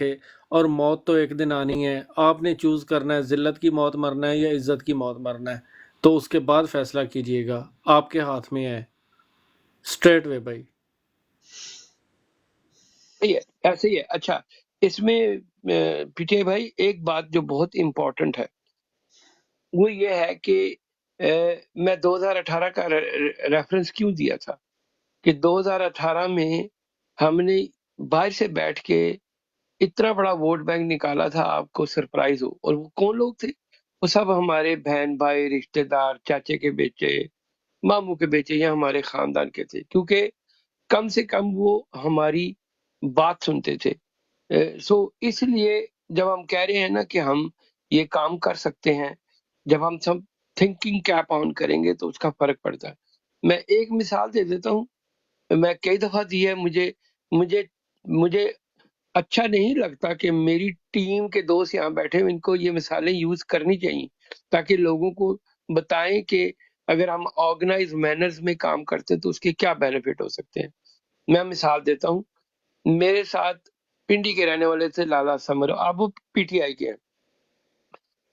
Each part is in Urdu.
کے، اور موت تو ایک دن آنی ہے، آپ نے چوز کرنا ہے ذلت کی موت مرنا ہے یا عزت کی موت مرنا ہے، تو اس کے بعد فیصلہ کیجئے گا، آپ کے ہاتھ میں ہے، اسٹریٹ وے بھائی۔ صحیح ہے، ایسے ہی ہے۔ اچھا، اس میں پیٹے بھائی ایک بات جو بہت امپورٹنٹ ہے وہ یہ ہے کہ میں 2018 کا ریفرنس کیوں دیا تھا کہ 2018 میں ہم نے باہر سے بیٹھ کے اتنا بڑا ووٹ بینک نکالا تھا، آپ کو سرپرائز ہو، اور وہ کون لوگ تھے؟ وہ سب ہمارے بہن بھائی، رشتہ دار، چاچے کے بیٹے، ماموں کے بیٹے یا ہمارے خاندان کے تھے، کیونکہ کم سے کم وہ ہماری بات سنتے تھے۔ سو اس لیے جب ہم کہہ رہے ہیں نا کہ ہم یہ کام کر سکتے ہیں، جب ہم سب تھنکنگ کیپ آن کریں گے تو اس کا فرق پڑتا ہے۔ میں ایک مثال دے دیتا ہوں، میں کئی دفعہ دی ہے، مجھے اچھا نہیں لگتا کہ میری ٹیم کے دوست یہاں بیٹھے ہوئے، ان کو یہ مثالیں یوز کرنی چاہیے تاکہ لوگوں کو بتائیں کہ اگر ہم آرگنائز مینرز میں کام کرتے تو اس کے کیا بینیفٹ ہو سکتے ہیں۔ میں مثال دیتا ہوں، میرے ساتھ پنڈی کے رہنے والے تھے لالا سمر، اب وہ پی ٹی آئی کے ہیں،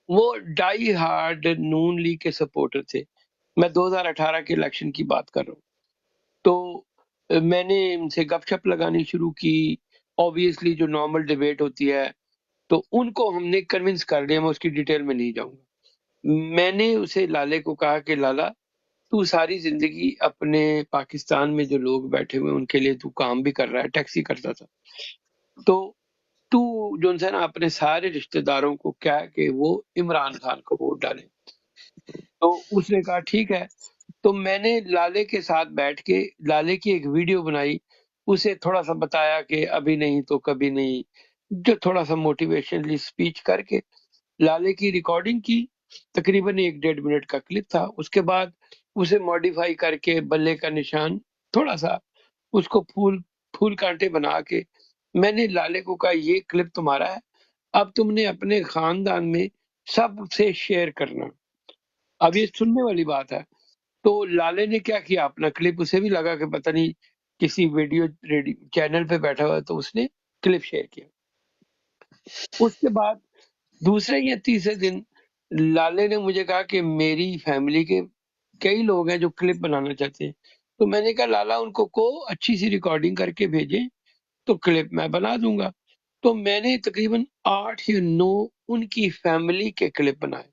وہ ڈائی ہارڈ نون لیگ کے سپورٹر تھے۔ میں 2018 کے الیکشن کی بات کر رہا ہوں، تو میں نے ان سے گپ شپ لگانی شروع کی، اوبیسلی جو نارمل ڈیبیٹ ہوتی ہے، تو ان کو ہم نے کنونس کر لیا، میں اس کی ڈیٹیل میں نہیں جاؤں گا۔ میں نے اسے لالے کو کہا کہ لالا، تو ساری زندگی اپنے پاکستان میں جو لوگ بیٹھے ہوئے ان کے لیے تو کام بھی کر رہا ہے، ٹیکسی کرتا تھا، تو جو ہے نا اپنے سارے رشتہ داروں کو کہا کہ وہ عمران خان کو ووٹ ڈالیں۔ تو اس نے کہا ٹھیک ہے۔ تو میں نے لالے کے ساتھ بیٹھ کے لالے کی ایک ویڈیو بنائی، اسے تھوڑا سا بتایا کہ ابھی نہیں تو کبھی نہیں، جو تھوڑا سا موٹیویشنلی اسپیچ کر کے لالے کی ریکارڈنگ کی، تقریباً 1.5 منٹ کا کلپ تھا۔ اس کے بعد اسے ماڈیفائی کر کے بلے کا نشان تھوڑا سا اس کو پھول کانٹے بنا کے میں نے لالے کو کہا یہ کلپ تمہارا ہے، اب تم نے اپنے خاندان میں سب سے شیئر کرنا۔ اب یہ سننے والی بات ہے۔ تو لالے نے کیا کیا، اپنا کلپ، اسے بھی لگا کہ پتہ نہیں کسی ویڈیو چینل پہ بیٹھا ہوا ہے، تو اس نے کلپ شیئر کیا۔ اس کے بعد دوسرے یا تیسرے دن لالے نے مجھے کہا کہ میری فیملی کے کئی لوگ ہیں جو کلپ بنانا چاہتے ہیں، تو میں نے کہا لالا ان کو اچھی سی ریکارڈنگ کر کے بھیجیں تو کلپ میں بنا دوں گا۔ تو میں نے تقریباً 8 یا 9 ان کی فیملی کے کلپ بنائے،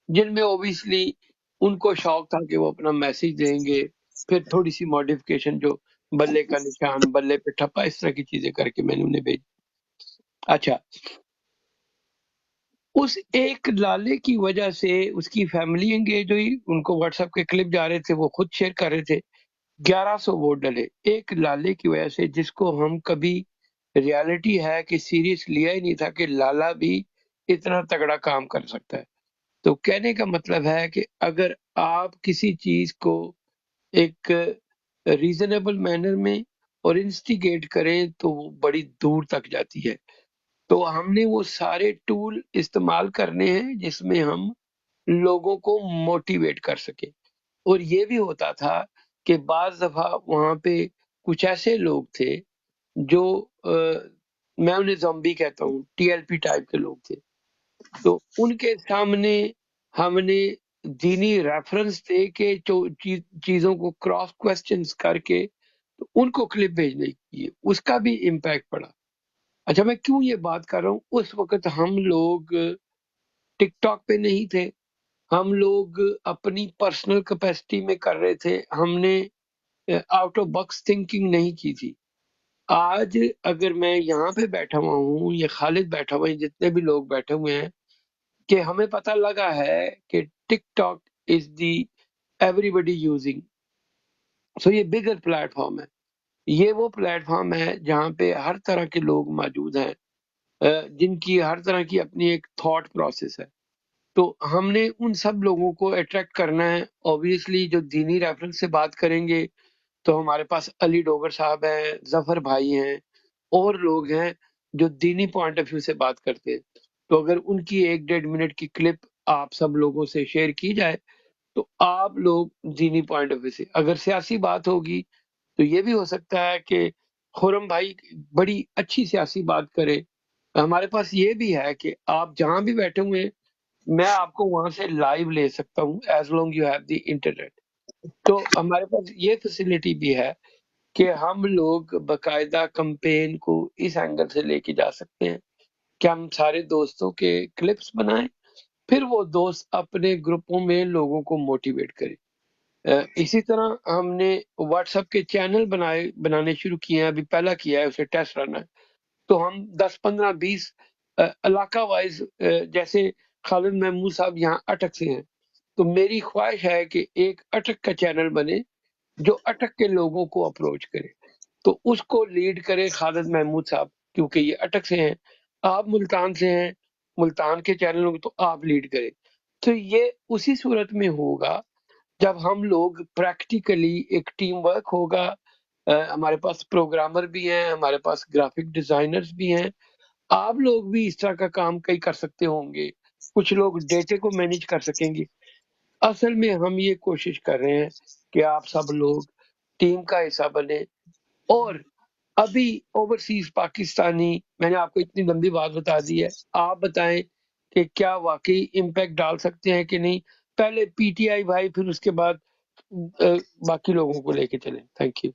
جن میں اوبیسلی ان کو شوق تھا کہ وہ اپنا میسج دیں گے، پھر تھوڑی سی ماڈیفکیشن، جو بلے کا نشان، بلے پہ ٹھپا، اس طرح کی چیزیں کر کے میں نے انہیں بھیجی۔ اچھا، اس ایک لالے کی وجہ سے اس کی فیملی انگیج ہوئی، ان کو واٹس ایپ کے کلپ جا رہے تھے، وہ خود شیئر کر رہے تھے، 1100 ووٹ ڈلے ایک لالے کی وجہ سے، جس کو ہم کبھی ریالٹی ہے کہ سیریس لیا ہی نہیں تھا کہ لالا بھی اتنا تگڑا کام کر سکتا ہے۔ تو کہنے کا مطلب ہے کہ اگر آپ کسی چیز کو ایک ریزنیبل مینر میں اور انسٹیگیٹ کریں تو وہ بڑی دور تک جاتی ہے۔ تو ہم نے وہ سارے ٹول استعمال کرنے ہیں جس میں ہم لوگوں کو موٹیویٹ کر سکیں۔ اور یہ بھی ہوتا تھا کہ بعض دفعہ وہاں پہ کچھ ایسے لوگ تھے جو میں انہیں زومبی کہتا ہوں، ٹی ایل پی ٹائپ کے لوگ تھے، تو ان کے سامنے ہم نے دینی ریفرنس دے کے چیزوں کو کراس کوسچنز کر کے تو ان کو کلپ بھیجنے کی، اس کا بھی امپیکٹ پڑا۔ اچھا، میں کیوں یہ بات کر رہا ہوں، اس وقت ہم لوگ ٹک ٹاک پہ نہیں تھے، ہم لوگ اپنی پرسنل کیپیسٹی میں کر رہے تھے، ہم نے آؤٹ آف باکس تھنکنگ نہیں کی تھی۔ آج اگر میں یہاں پہ بیٹھا ہوا ہوں، یہ خالد بیٹھا ہوا ہے، جتنے بھی لوگ بیٹھے ہوئے ہیں، کہ ہمیں پتہ لگا ہے کہ TikTok is the everybody using, so یہ بگر پلیٹ فارم ہے، یہ وہ پلیٹ فارم ہے جہاں پہ ہر طرح کے لوگ موجود ہیں، جن کی ہر طرح کی اپنی ایک تھاٹ پروسیس ہے۔ تو ہم نے ان سب لوگوں کو اٹریکٹ کرنا ہے، اوبیسلی جو دینی ریفرنس سے بات کریں گے تو ہمارے پاس علی ڈوگر صاحب ہیں، ظفر بھائی ہیں، اور لوگ ہیں جو دینی پوائنٹ آف ویو سے بات کرتے ہیں۔ تو اگر ان کی 1.5 منٹ کی کلپ آپ سب لوگوں سے شیئر کی جائے تو آپ لوگ دینی پوائنٹ آف ویو سے، اگر سیاسی بات ہوگی تو یہ بھی ہو سکتا ہے کہ خرم بھائی بڑی اچھی سیاسی بات کرے، ہمارے پاس یہ بھی ہے کہ آپ جہاں بھی بیٹھے ہوئے ہیں میں آپ کو وہاں سے لائیو لے سکتا ہوں as long you have the internet. تو ہمارے پاس یہ فیسلٹی بھی ہے کہ ہم لوگ باقاعدہ کمپین کو اس اینگل سے لے کے جا سکتے ہیں کہ ہم سارے دوستوں کے کلپس بنائیں، پھر وہ دوست اپنے گروپوں میں لوگوں کو موٹیویٹ کریں. اسی طرح ہم نے واٹس ایپ کے چینل بنانے شروع کیے ہیں، ابھی پہلا کیا ہے، اسے ٹیسٹ رن ہے. تو ہم 10 15 20 علاقہ وائز، جیسے خالد محمود صاحب یہاں اٹک سے ہیں، تو میری خواہش ہے کہ ایک اٹک کا چینل بنے جو اٹک کے لوگوں کو اپروچ کرے، تو اس کو لیڈ کرے خالد محمود صاحب، کیونکہ یہ اٹک سے ہیں. آپ ملتان سے ہیں، ملتان کے چینلوں کو تو آپ لیڈ کریں. تو یہ اسی صورت میں ہوگا جب ہم لوگ پریکٹیکلی ایک ٹیم ورک ہوگا. ہمارے پاس پروگرامر بھی ہیں، ہمارے پاس گرافک ڈیزائنرز بھی ہیں، آپ لوگ بھی اس طرح کا کام کئی کر سکتے ہوں گے، کچھ لوگ ڈیٹے کو مینیج کر سکیں گے. اصل میں ہم یہ کوشش کر رہے ہیں کہ آپ سب لوگ ٹیم کا حصہ بنے. اور ابھی اوورسیز پاکستانی، میں نے آپ کو اتنی لمبی بات بتا دی ہے، آپ بتائیں کہ کیا واقعی امپیکٹ ڈال سکتے ہیں کہ نہیں. پہلے پی ٹی آئی بھائی، پھر اس کے بعد باقی لوگوں کو لے کے چلیں. Thank you.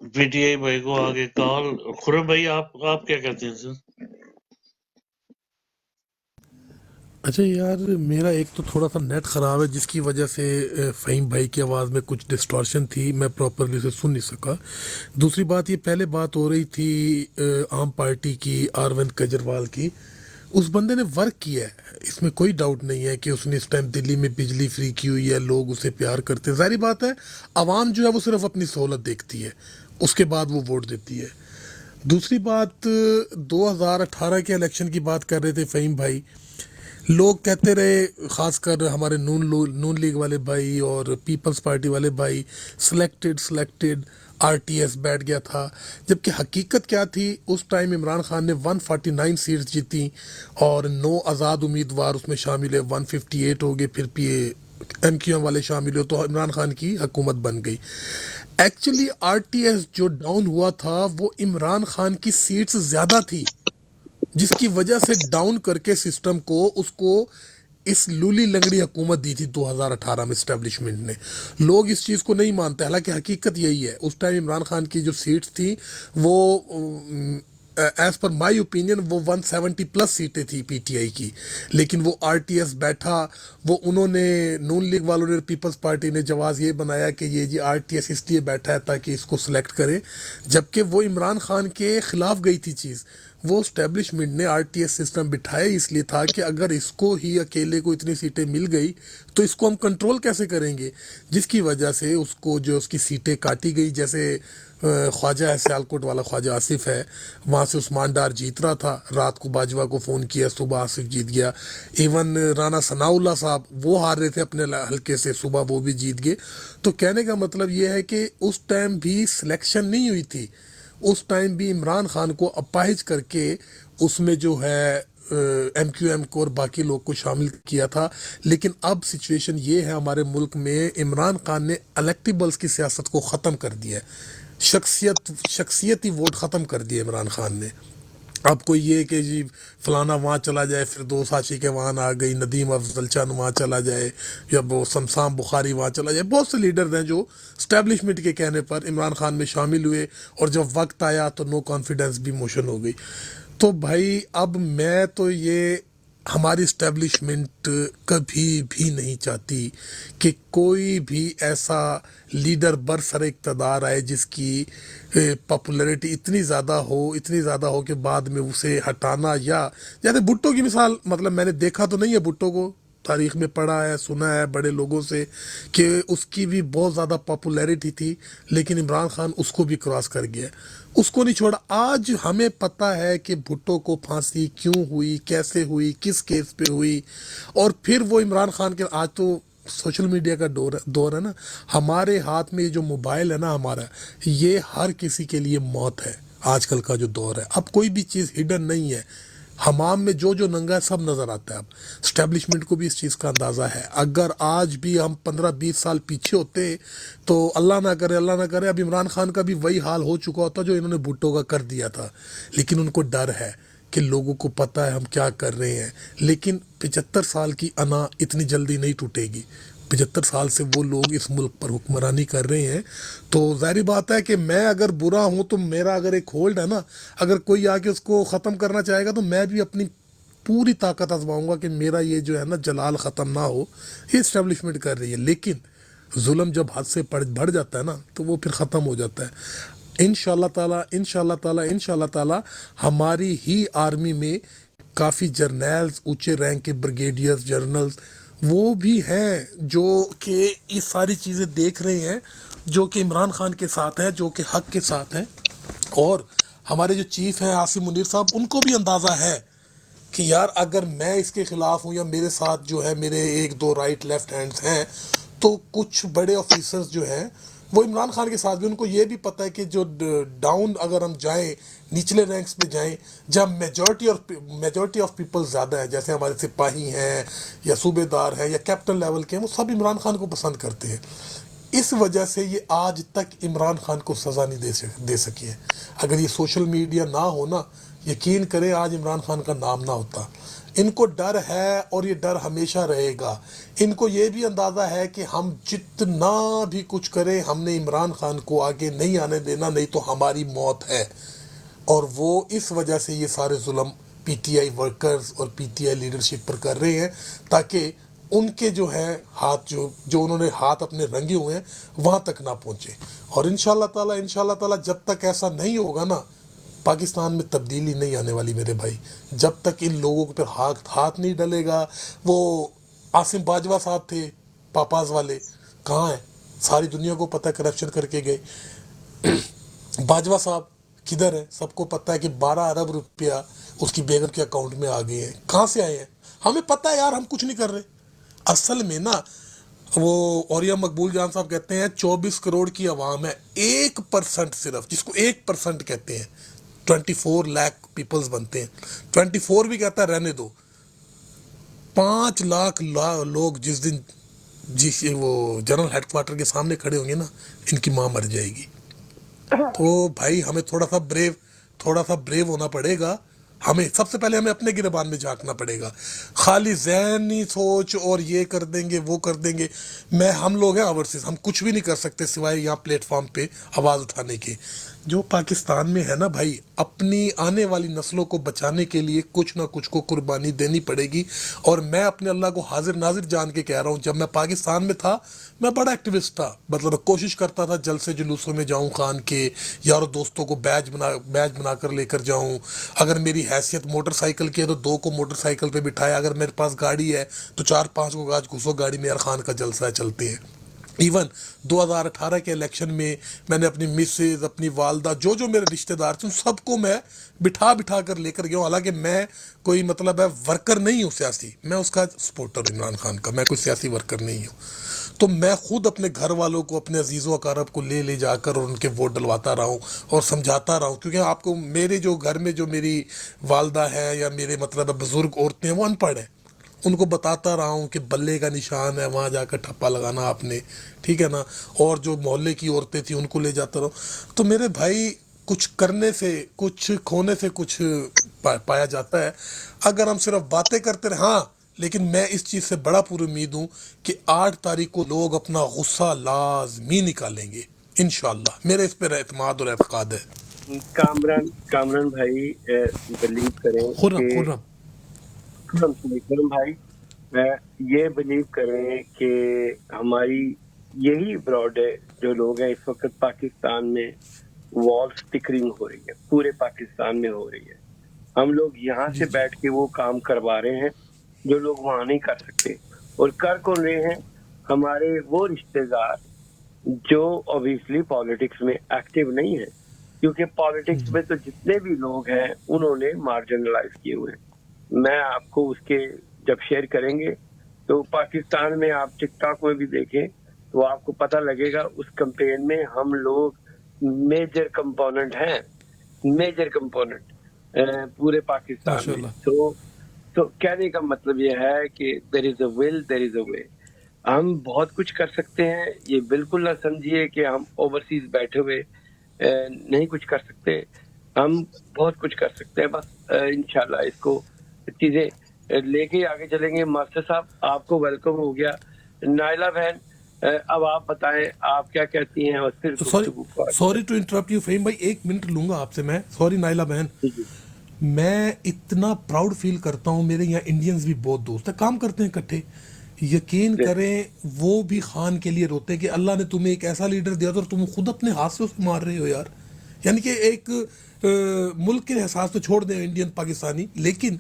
P T I بھائی کو آگے کال. خرم بھائی آپ کیا کہتے ہیں سر؟ اچھا یار، میرا ایک تو تھوڑا سا نیٹ خراب ہے جس کی وجہ سے فہیم بھائی کی آواز میں کچھ ڈسٹورشن تھی، میں پراپرلی اسے سن نہیں سکا. دوسری بات، یہ پہلے بات ہو رہی تھی عام پارٹی کی، اروند کیجریوال کی. اس بندے نے ورک کیا ہے، اس میں کوئی ڈاؤٹ نہیں ہے کہ اس نے اس ٹائم دلی میں بجلی فری کی ہوئی ہے، لوگ اسے پیار کرتے ہیں. ظاہری بات ہے عوام جو ہے وہ صرف اپنی سہولت دیکھتی ہے، اس کے بعد وہ ووٹ دیتی ہے. دوسری بات، 2018 کے الیکشن کی بات کر رہے تھے فہیم بھائی. لوگ کہتے رہے، خاص کر ہمارے نون لیگ والے بھائی اور پیپلز پارٹی والے بھائی، سلیکٹڈ آر ٹی ایس بیٹھ گیا تھا. جبکہ حقیقت کیا تھی، اس ٹائم عمران خان نے 149 سیٹس جیتی اور 9 آزاد امیدوار اس میں شامل ہے، 158 ہو گئے. پھر ایم کیو ایم والے شامل ہو تو عمران خان کی حکومت بن گئی. ایکچولی آر ٹی ایس جو ڈاؤن ہوا تھا وہ عمران خان کی سیٹس زیادہ تھی، جس کی وجہ سے ڈاؤن کر کے سسٹم کو اس کو اس لولی لنگڑی حکومت دی تھی 2018 میں اسٹیبلشمنٹ نے. لوگ اس چیز کو نہیں مانتے، حالانکہ حقیقت یہی ہے. اس ٹائم عمران خان کی جو سیٹس تھی وہ ایز پر مائی اوپینین وہ 170 پلس سیٹیں تھی پی ٹی آئی کی. لیکن وہ آر ٹی ایس بیٹھا، وہ انہوں نے نون لیگ والوں نے، پیپلز پارٹی نے جواز یہ بنایا کہ یہ جی آر ٹی ایس اس لیے بیٹھا ہے تاکہ اس کو سلیکٹ کرے، جبکہ وہ عمران خان کے خلاف گئی تھی چیز. وہ اسٹیبلشمنٹ نے آر ٹی ایس سسٹم بٹھایا اس لیے تھا کہ اگر اس کو ہی اکیلے کو اتنی سیٹیں مل گئی تو اس کو ہم کنٹرول کیسے کریں گے، جس کی وجہ سے اس کو جو اس کی سیٹیں کاٹی گئی. جیسے خواجہ ہے سیالکوٹ والا، خواجہ آصف ہے، وہاں سے عثمان ڈار جیت رہا تھا، رات کو باجوہ کو فون کیا، صبح آصف جیت گیا. ایون رانا ثناء اللہ صاحب وہ ہار رہے تھے اپنے حلقے سے، صبح وہ بھی جیت گئے. تو کہنے کا مطلب یہ ہے کہ اس ٹائم بھی سلیکشن نہیں ہوئی تھی، اس ٹائم بھی عمران خان کو اپاہج کر کے اس میں جو ہے ایم کیو ایم کو اور باقی لوگ کو شامل کیا تھا. لیکن اب سچویشن یہ ہے ہمارے ملک میں، عمران خان نے الیکٹیبلز کی سیاست کو ختم کر دیا ہے، شخصیتی ووٹ ختم کر دیا عمران خان نے. اب کوئی یہ کہ جی فلانا وہاں چلا جائے، پھر دو ساشی کے وہاں آ گئی، ندیم افضل چند وہاں چلا جائے، یا وہ سمسام بخاری وہاں چلا جائے. بہت سے لیڈرز ہیں جو اسٹیبلشمنٹ کے کہنے پر عمران خان میں شامل ہوئے، اور جب وقت آیا تو نو کانفیڈنس بھی موشن ہو گئی. تو بھائی اب میں تو یہ ہماری اسٹیبلشمنٹ کبھی بھی نہیں چاہتی کہ کوئی بھی ایسا لیڈر برسر اقتدار آئے جس کی پاپولیرٹی اتنی زیادہ ہو کہ بعد میں اسے ہٹانا. یا جیسے بھٹو کی مثال، مطلب میں نے دیکھا تو نہیں ہے بھٹو کو، تاریخ میں پڑھا ہے، سنا ہے بڑے لوگوں سے کہ اس کی بھی بہت زیادہ پاپولیرٹی تھی، لیکن عمران خان اس کو بھی کراس کر گیا، اس کو نہیں چھوڑا. آج ہمیں پتہ ہے کہ بھٹو کو پھانسی کیوں ہوئی، کیسے ہوئی، کس کیس پہ ہوئی. اور پھر وہ عمران خان کے، آج تو سوشل میڈیا کا دور ہے نا، ہمارے ہاتھ میں یہ جو موبائل ہے نا ہمارا، یہ ہر کسی کے لیے موت ہے. آج کل کا جو دور ہے، اب کوئی بھی چیز ہڈن نہیں ہے. حمام میں جو ننگا ہے سب نظر آتا ہے. اب اسٹیبلشمنٹ کو بھی اس چیز کا اندازہ ہے. اگر آج بھی ہم 15-20 سال پیچھے ہوتے تو اللہ نہ کرے اب عمران خان کا بھی وہی حال ہو چکا ہوتا جو انہوں نے بھٹو کا کر دیا تھا. لیکن ان کو ڈر ہے کہ لوگوں کو پتہ ہے ہم کیا کر رہے ہیں. لیکن 75 سال کی انا اتنی جلدی نہیں ٹوٹے گی. 75 سال سے وہ لوگ اس ملک پر حکمرانی کر رہے ہیں. تو ظاہری بات ہے کہ میں اگر برا ہوں تو میرا اگر ایک ہولڈ ہے نا, اگر کوئی آ کے اس کو ختم کرنا چاہے گا تو میں بھی اپنی پوری طاقت آزماؤں گا کہ میرا یہ جو ہے نا جلال ختم نہ ہو. یہ اسٹیبلشمنٹ کر رہی ہے, لیکن ظلم جب حد سے بڑھ جاتا ہے نا تو وہ پھر ختم ہو جاتا ہے. انشاءاللہ تعالی ہماری ہی آرمی میں کافی جرنیلز, اونچے رینک کے بریگیڈیئرز, جنرلز وہ بھی ہیں جو کہ یہ ساری چیزیں دیکھ رہے ہیں, جو کہ عمران خان کے ساتھ ہیں, جو کہ حق کے ساتھ ہیں. اور ہمارے جو چیف ہیں عاصم منیر صاحب, ان کو بھی اندازہ ہے کہ یار اگر میں اس کے خلاف ہوں یا میرے ساتھ جو ہے میرے 1-2 رائٹ لیفٹ ہینڈز ہیں, تو کچھ بڑے آفیسرز جو ہیں وہ عمران خان کے ساتھ بھی, ان کو یہ بھی پتہ ہے کہ جو ڈاؤن اگر ہم جائیں, نچلے رینکس پہ جائیں, جب میجورٹی آف پیپل زیادہ ہیں, جیسے ہمارے سپاہی ہیں یا صوبے دار ہیں یا کیپٹن لیول کے ہیں, وہ سب عمران خان کو پسند کرتے ہیں. اس وجہ سے یہ آج تک عمران خان کو سزا نہیں دے سکی ہے. اگر یہ سوشل میڈیا نہ ہونا, یقین کریں آج عمران خان کا نام نہ ہوتا. ان کو ڈر ہے اور یہ ڈر ہمیشہ رہے گا. ان کو یہ بھی اندازہ ہے کہ ہم جتنا بھی کچھ کریں ہم نے عمران خان کو آگے نہیں آنے دینا, نہیں تو ہماری موت ہے. اور وہ اس وجہ سے یہ سارے ظلم پی ٹی آئی ورکرز اور پی ٹی آئی لیڈرشپ پر کر رہے ہیں, تاکہ ان کے جو ہے ہاتھ جو انہوں نے ہاتھ اپنے رنگے ہوئے ہیں وہاں تک نہ پہنچے. اور انشاءاللہ تعالی جب تک ایسا نہیں ہوگا نا, پاکستان میں تبدیلی نہیں آنے والی میرے بھائی. جب تک ان لوگوں کے پر ہاتھ نہیں ڈلے گا. وہ عاصم باجوہ صاحب تھے پاپاز والے, کہاں ہیں؟ ساری دنیا کو پتہ کرپشن کر کے گئے. باجوہ صاحب کدھر ہے؟ سب کو پتہ ہے کہ 12 ارب روپیہ اس کی بیگم کے اکاؤنٹ میں آ گئے ہیں. کہاں سے آئے ہیں ہمیں پتہ ہے یار, ہم کچھ نہیں کر رہے. اصل میں نا وہ اوریا مقبول جان صاحب کہتے ہیں 24 کروڑ کی عوام ہے, 1% صرف, جس کو 1% کہتے ہیں, 24 لاکھ پیپلز بنتے ہیں. 24 بھی کہتا ہے رہنے دو. 5 لاکھ لوگ جس دن وہ جنرل ہیڈ کوارٹر کے سامنے کھڑے ہوں گے نا, ان کی ماں مر جائے گی. تو بھائی ہمیں تھوڑا سا بریو ہونا پڑے گا. ہمیں سب سے پہلے ہمیں اپنے گریبان میں جھانکنا پڑے گا. خالی ذہنی سوچ اور یہ کر دیں گے وہ کر دیں گے, ہم لوگ ہیں اوورسیز, ہم کچھ بھی نہیں کر سکتے سوائے یہاں پلیٹ فارم پہ آواز اٹھانے کے. جو پاکستان میں ہے نا بھائی, اپنی آنے والی نسلوں کو بچانے کے لیے کچھ نہ کچھ کو قربانی دینی پڑے گی. اور میں اپنے اللہ کو حاضر ناظر جان کے کہہ رہا ہوں, جب میں پاکستان میں تھا میں بڑا ایکٹیوسٹ تھا. مطلب کوشش کرتا تھا جلسے جلوسوں میں جاؤں, خان کے یاروں دوستوں کو بیج بنا کر لے کر جاؤں. اگر میری حیثیت موٹر سائیکل کی ہے تو 2 کو موٹر سائیکل پہ بٹھایا. اگر میرے پاس گاڑی ہے تو 4-5 کو آج گھسو گاڑی میں, یار خان کا جلسہ ہے, چلتے ہیں. ایون 2018 کے الیکشن میں نے اپنی مسز, اپنی والدہ, جو میرے رشتہ دار تھے, ان سب کو میں بٹھا کر لے کر گیا ہوں. حالانکہ میں کوئی مطلب ہے ورکر نہیں ہوں سیاسی, میں اس کا سپورٹر عمران خان کا, میں کوئی سیاسی ورکر نہیں ہوں. تو میں خود اپنے گھر والوں کو, اپنے عزیز و اقارب کو لے جا کر اور ان کے ووٹ ڈلواتا رہا ہوں اور سمجھاتا رہا ہوں. کیونکہ آپ کو میرے جو گھر میں جو میری والدہ ہے یا میرے مطلب بزرگ عورتیں ہیں وہ ان پڑھ ہیں, ان کو بتاتا رہا ہوں کہ بلے کا نشان ہے, وہاں جا کر ٹھپا لگانا آپ نے, ٹھیک ہے نا. اور جو محلے کی عورتیں تھیں ان کو لے جاتا رہا. تو میرے بھائی کچھ کرنے سے, کچھ کھونے سے کچھ پایا جاتا ہے. اگر ہم صرف باتیں کرتے رہے, ہاں, لیکن میں اس چیز سے بڑا پر امید ہوں کہ 8 تاریخ کو لوگ اپنا غصہ لازمی نکالیں گے انشاءاللہ. میرے اس پر اعتماد اور اعتقاد ہے. کامران بھائی بلیو کریں کہ خرم بھائی یہ بلیو کریں کہ ہماری یہی براڈ ہے, جو لوگ ہیں اس وقت پاکستان میں وال سٹیکرنگ ہو رہی ہے, پورے پاکستان میں ہو رہی ہے. ہم لوگ یہاں سے بیٹھ کے وہ کام کروا رہے ہیں جو لوگ وہاں نہیں کر سکتے. اور کر کون رہے ہیں؟ ہمارے وہ رشتے دار جو اوبیسلی پالیٹکس میں ایکٹیو نہیں ہے, کیونکہ پالیٹکس میں تو جتنے بھی لوگ ہیں انہوں نے مارجنلائز کیے ہوئے ہیں. میں آپ کو اس کے جب شیئر کریں گے تو پاکستان میں آپ ٹک ٹاک میں بھی دیکھیں تو آپ کو پتہ لگے گا, اس کمپین میں ہم لوگ میجر کمپوننٹ ہیں, میجر کمپوننٹ. پورے پاکستان ماشاء میں. اللہ. تو کہنے کا مطلب یہ ہے کہ دیر از اے ول دیر از اے وے. ہم بہت کچھ کر سکتے ہیں. یہ بالکل نہ سمجھیے کہ ہم اوورسیز بیٹھے ہوئے نہیں کچھ کر سکتے. ہم بہت کچھ کر سکتے ہیں. بس انشاءاللہ اس کو چیزیں لے کے آگے چلیں گے. ماسٹر صاحب آپ کو ویلکم ہو گیا. نائلہ بہن اب آپ بتائیں آپ کیا کہتی ہیں اور پھر سوری گفتگو کو آگے sorry to interrupt you Faheem بھائی، 1 منٹ لوں گا آپ سے میں. سوری نائلہ بہن، جی میں اتنا پراؤڈ فیل کرتا ہوں. میرے یہاں انڈینز بھی بہت دوست ہیں، کام کرتے ہیں اکٹھے. یقین جی کریں وہ بھی خان کے لیے روتے ہیں کہ اللہ نے تمہیں ایک ایسا لیڈر دیا تھا اور تم خود اپنے ہاتھ سے اسے مار رہے ہو یار. یعنی کہ ایک ملک کے احساس تو چھوڑ دیں انڈین پاکستانی، لیکن